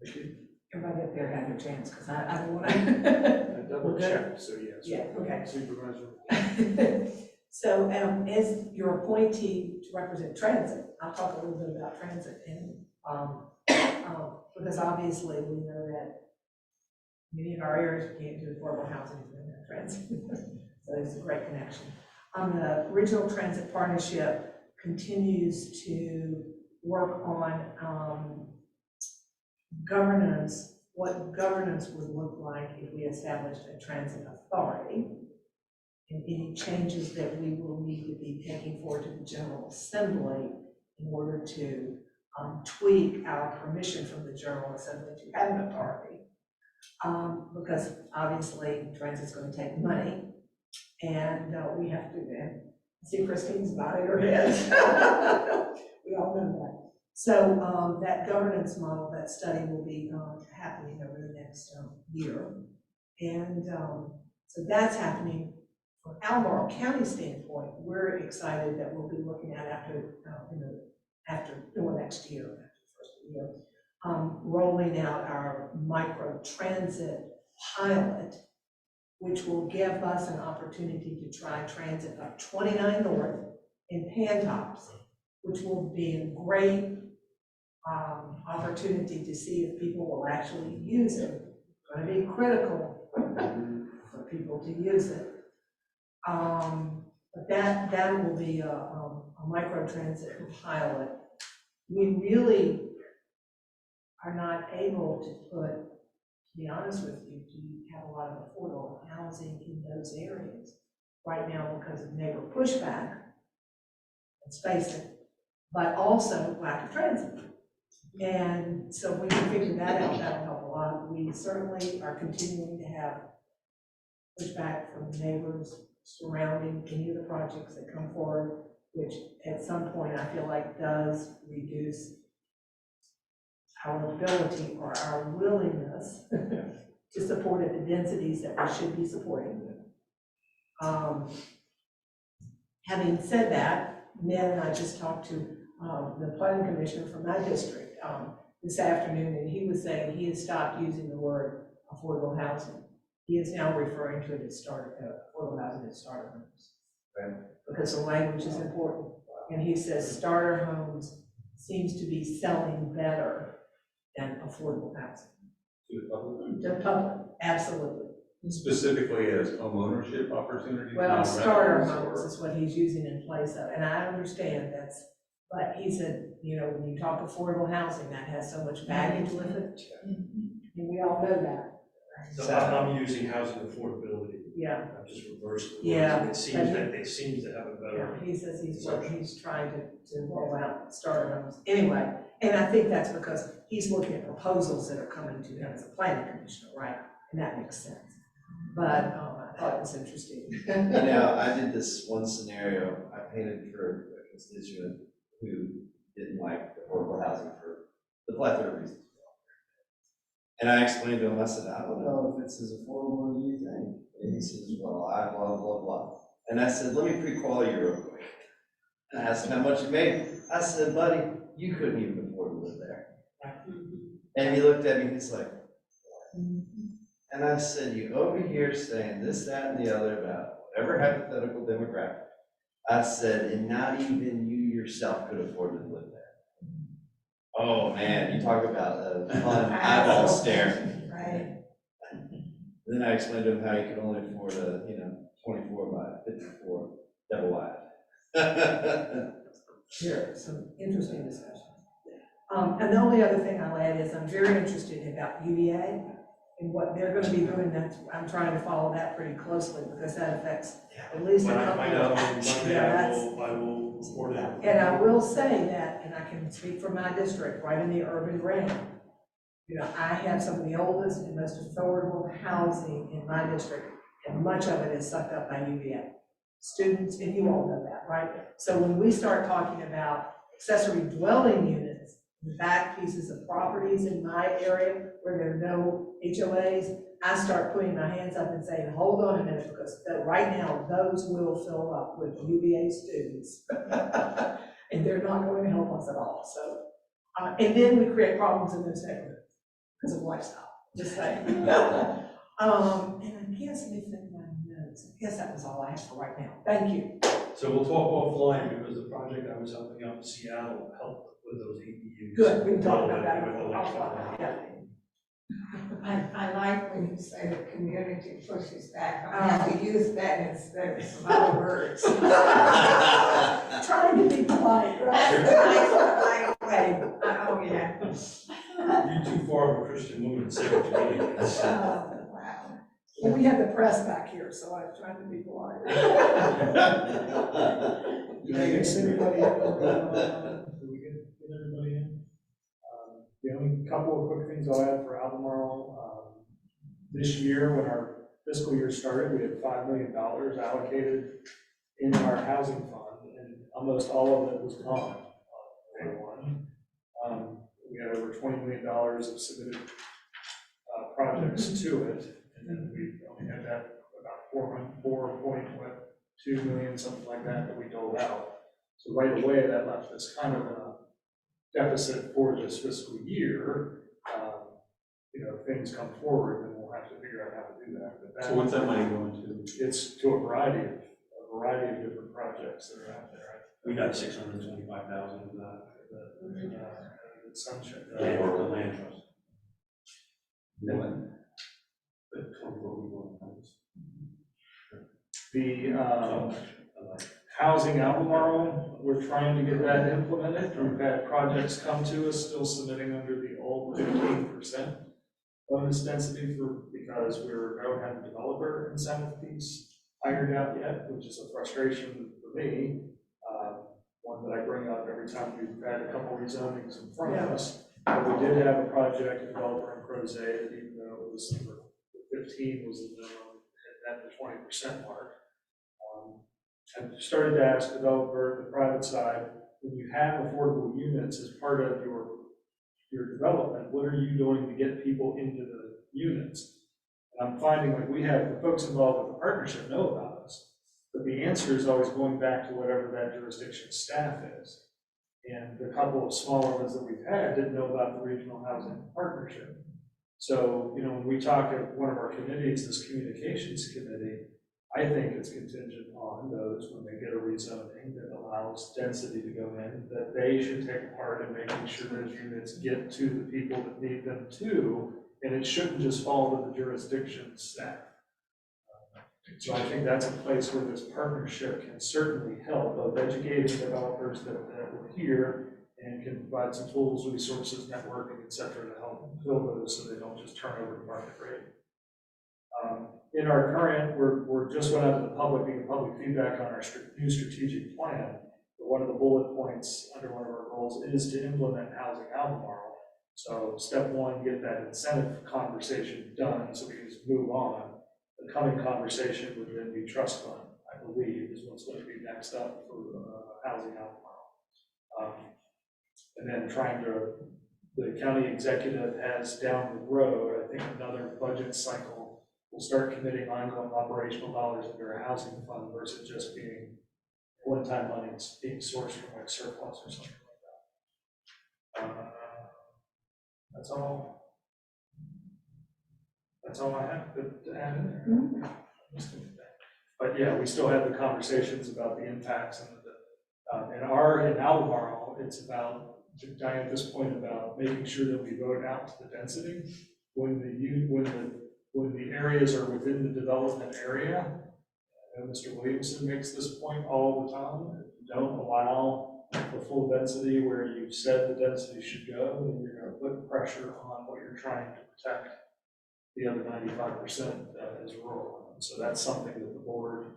Thank you. Everybody up there had their chance, because I don't want to. Double check, so yes. Yeah, okay. Supervisor. So as your appointee to represent transit, I'll talk a little bit about transit, and because obviously we know that many of our areas can't do affordable housing if we don't have transit. So it's a great connection. The Regional Transit Partnership continues to work on governance, what governance would look like if we established a transit authority, and any changes that we will need to be taking forward to the General Assembly in order to tweak our permission from the General Assembly to have an authority. Because obviously transit's going to take money, and we have to then see Christine's nodding her head. We all know that. So that governance model, that study will be happening over the next year. And so that's happening. From Albemarle County standpoint, we're excited that we'll be looking at after next year, after the first year, rolling out our micro transit pilot, which will give us an opportunity to try transit up 29 North in Pantops, which will be a great opportunity to see if people will actually use it. It's going to be critical for people to use it. But that will be a micro transit pilot. We really are not able to put, to be honest with you, to have a lot of affordable housing in those areas right now because of neighbor pushback, let's face it, but also lack of transit. And so when we figure that out, that'll help a lot. We certainly are continuing to have pushback from neighbors surrounding any of the projects that come forward, which at some point I feel like does reduce our ability or our willingness to support at the densities that we should be supporting. Having said that, Ned and I just talked to the planning commissioner from my district, this afternoon, and he was saying he has stopped using the word affordable housing. He is now referring to it as affordable housing as starter homes. Right. Because the language is important. And he says starter homes seems to be selling better than affordable housing. To the public? The public, absolutely. Specifically as homeownership opportunities? Well, not starter rentals, homes is what he's using in place of, and I understand that's, but he said, you know, when you talk affordable housing, that has so much baggage with it. And we all know that. So I'm using housing affordability. Yeah. I'm just reversing the words. Yeah, It seems that they seem to have a better. He says he's trying to roll out starter homes. Anyway, and I think that's because he's looking at proposals that are coming to him as a planning commissioner, right? And that makes sense. But I thought it was interesting. You know, I did this one scenario, I painted for a constituent who didn't like affordable housing for the plethora of reasons. And I explained to him, I said, I don't know if it's as affordable as you think. And he says, well, I blah, blah, blah. And I said, let me pre-qual you real quick. And I asked him how much you made. I said, buddy, you couldn't even afford to live there. And he looked at me, he's like, and I said, you over here saying this, that, and the other about whatever hypothetical demographic. I said, and not even you yourself could afford to live there. Oh man, you talk about a fun eyeball stare. Right. Then I explained to him how he could only afford a, 24 by 54 double wide. Sure, some interesting discussion. And the only other thing I'll add is I'm very interested about UVA and what they're gonna be doing. I'm trying to follow that pretty closely because that affects at least a When I couple find out of. on Monday, Yeah, I will report it. And I will say that, and I can speak for my district, right in the urban ring. You know, I have some of the oldest and most affordable housing in my district, and much of it is sucked up by UVA. Students, and you all know that, right? So when we start talking about accessory dwelling units, the back pieces of properties in my area where there are no HOAs, I start putting my hands up and saying, hold on a minute, because right now, those will fill up with UVA students. And they're not going to help us at all, so. And then we create problems in those neighborhoods because of lifestyle, just saying. And I can't see anything in my notes. I guess that was all I have for right now. Thank you. So we'll talk offline because the project I was helping out in Seattle helped with those ADUs. Good, we can talk about that. With electrical. Yeah. I like when you say the community pushes back. I have to use that instead of some other words. Trying to be polite, right? Right way. Oh, yeah. You're too far of a Christian woman to say what you really is. Wow. Well, we have the press back here, so I'm trying to be polite. Did I get everybody in? Did we get everybody in? The only couple of quick things I'll add for Albemarle. This year, when our fiscal year started, we had $5 million allocated in our housing fund, and almost all of it was gone on day one. We had over $20 million of submitted projects to it, and then we only had that about 4.2 million, something like that we doled out. So right away, that left us kind of in a deficit for this fiscal year. If things come forward, then we'll have to figure out how to do that. But So what's that money going to? It's to a variety of different projects that are out there. We got 625,000 of that. The sunshine. For the land trust. Then But 24 we want funds. The housing Albemarle, we're trying to get that implemented. We've had projects come to us still submitting under the old 15% bonus density because we don't have a developer incentive piece ironed out yet, which is a frustration for me. One that I bring up every time we've had a couple rezonings in front of us. But we did have a project developer in Crozet that even though it was number 15 was the minimum at the 20% mark. I started to ask developer the private side, when you have affordable units as part of your development, what are you doing to get people into the units? And I'm finding like we have the folks involved with the partnership know about us, but the answer is always going back to whatever that jurisdiction staff is. And the couple of smaller ones that we've had didn't know about the regional housing partnership. So, you know, when we talk at one of our committees, this communications committee, I think it's contingent on those, when they get a rezoning that allows density to go in, that they should take part in making sure those units get to the people that need them too, and it shouldn't just fall to the jurisdiction staff. So I think that's a place where this partnership can certainly help, both educating developers that were here and can provide some tools, resources, networking, et cetera, to help fill those so they don't just turn over to market rate. In our current, we're just went out to the public, getting public feedback on our new strategic plan. But one of the bullet points under one of our goals is to implement housing Albemarle. So step one, get that incentive conversation done so we can just move on. The coming conversation would then be trust fund, I believe, is what's going to be next up for housing Albemarle. And then the county executive has down the road, I think, another budget cycle. We'll start committing ongoing operational dollars into our housing fund versus just being one-time money being sourced from like surplus or something like that. That's all I have to add in there. But yeah, we still have the conversations about the impacts and in Albemarle, it's about, to Diane's point, about making sure that we vote out to the density when the areas are within the development area. Mr. Williamson makes this point all the time. If you don't allow the full density where you've said the density should go, then you're going to put pressure on what you're trying to protect. The other 95% is rural. And so that's something that the board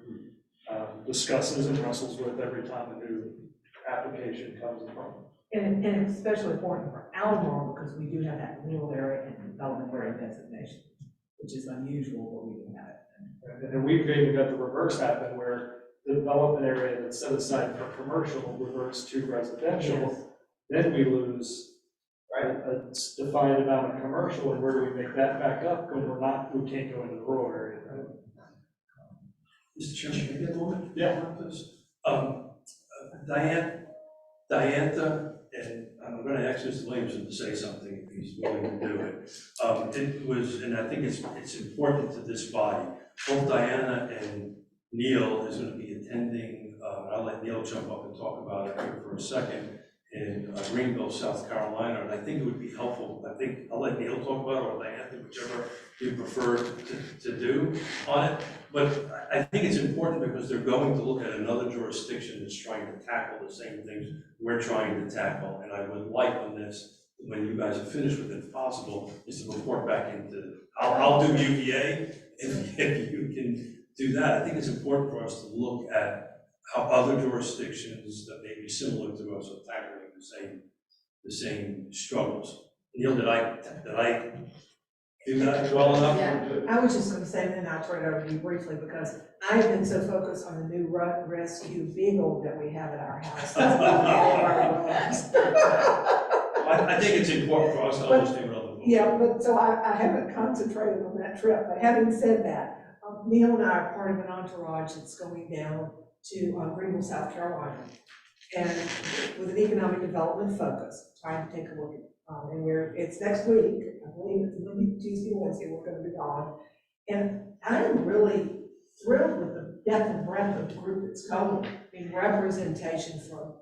discusses and wrestles with every time a new application comes in front of them. And it's especially important for Albemarle because we do have that rural area and development area designation, which is unusual, but we do have it. And we've even got the reverse happen where the development area that's set aside for commercial reverts to residential. Yes. Then we lose a defined amount of commercial, and where do we make that back up when we can't go into the rural area, right? Mr. Chairman, can I get a moment? Yeah. Diantha, and I'm going to ask Mr. Williamson to say something if he's willing to do it. It was, and I think it's important to this body. Both Diana and Neil is going to be attending, I'll let Neil jump up and talk about it here for a second, in Greenville, South Carolina, and I think it would be helpful. I think I'll let Neil talk about it, or Diantha, whichever you prefer to do on it. But I think it's important because they're going to look at another jurisdiction that's trying to tackle the same things we're trying to tackle. And I would like on this, when you guys are finished with it, if possible, is to report back into, I'll do UVA, if you can do that. I think it's important for us to look at how other jurisdictions that may be similar to us are tackling the same struggles. Neil, did I do that well enough? Yeah, I was just going to say, and then I'll turn it over to you briefly, because I've been so focused on the new rescue beagle that we have at our house. I think it's important for us to understand what other folks. Yeah, but so I haven't concentrated on that trip. But having said that, Neil and I are part of an entourage that's going down to Greenville, South Carolina, and with an economic development focus, trying to take a look at, and it's next week, I believe it's Monday, Tuesday, Wednesday, we're going to be gone. And I'm really thrilled with the depth and breadth of the group that's going, in representation from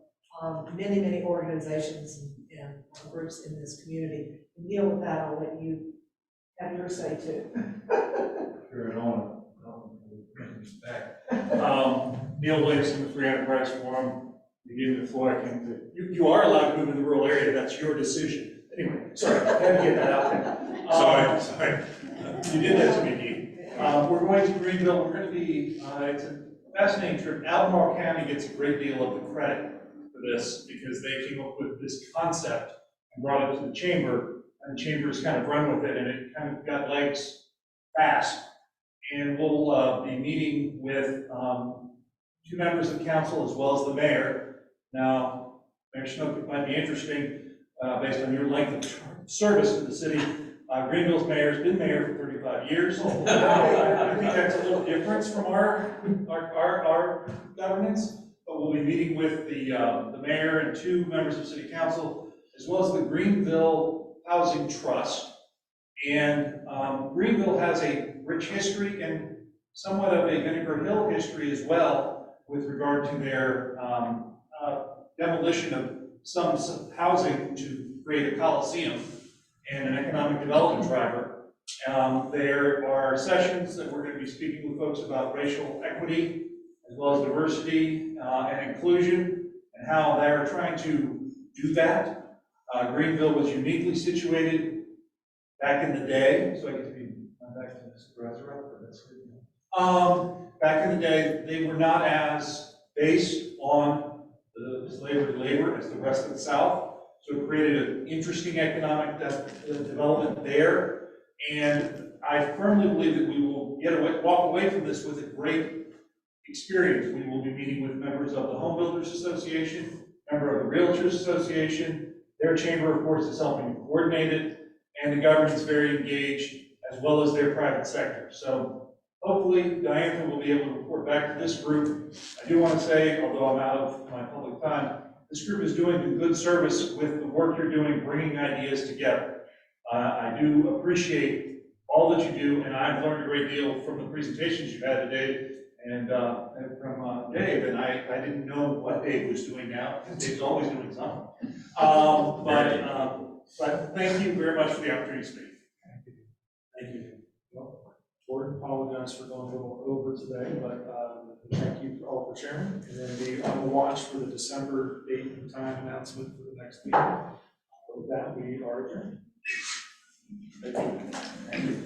many, many organizations and groups in this community. And Neil, with that, I'll let you have your say too. Sure, I don't want to bring this back. Neil Williamson with Free Enterprise Forum. You gave me the floor. You are allowed to move in the rural area. That's your decision. Anyway, sorry, I had to get that out there. Sorry. You did that to me, Dean. We're going to Greenville. We're going to be, it's a fascinating trip. Albemarle County gets a great deal of the credit for this because they came up with this concept and brought it to the chamber, and the chamber's kind of run with it, and it kind of got legs fast. And we'll be meeting with 2 members of council as well as the mayor. Now, Mayor Schnook, it might be interesting, based on your length of service in the city, Greenville's mayor has been mayor for 35 years. I think that's a little different from our governance, but but we'll be meeting with the mayor and 2 members of city council, as well as the Greenville Housing Trust. And Greenville has a rich history and somewhat of a Vinegar Hill history as well with regard to their demolition of some housing to create a coliseum and an economic development driver. There are sessions that we're going to be speaking with folks about racial equity, as well as diversity and inclusion, and how they're trying to do that. Greenville was uniquely situated back in the day, so I get to be back to the supervisor up, but that's good. Back in the day, they were not as based on the slavery labor as the rest of the South, so it created an interesting economic development there. And I firmly believe that we will walk away from this with a great experience. We will be meeting with members of the Home Builders Association, member of the Realtors Association. Their chamber, of course, is helping coordinate it, and the government's very engaged, as well as their private sector. So hopefully Diantha will be able to report back to this group. I do want to say, although I'm out of my public time, this group is doing a good service with the work you're doing, bringing ideas together. I do appreciate all that you do, and I've learned a great deal from the presentations you've had today and from Dave, and I didn't know what Dave was doing now, because Dave's always doing something. But thank you very much for the opportunity to speak. Thank you. Well, Board, apologize for going a little over today, but thank you all for sharing. And then be on the watch for the December date and time announcement for the next meeting. With that, we are adjourned. Thank you.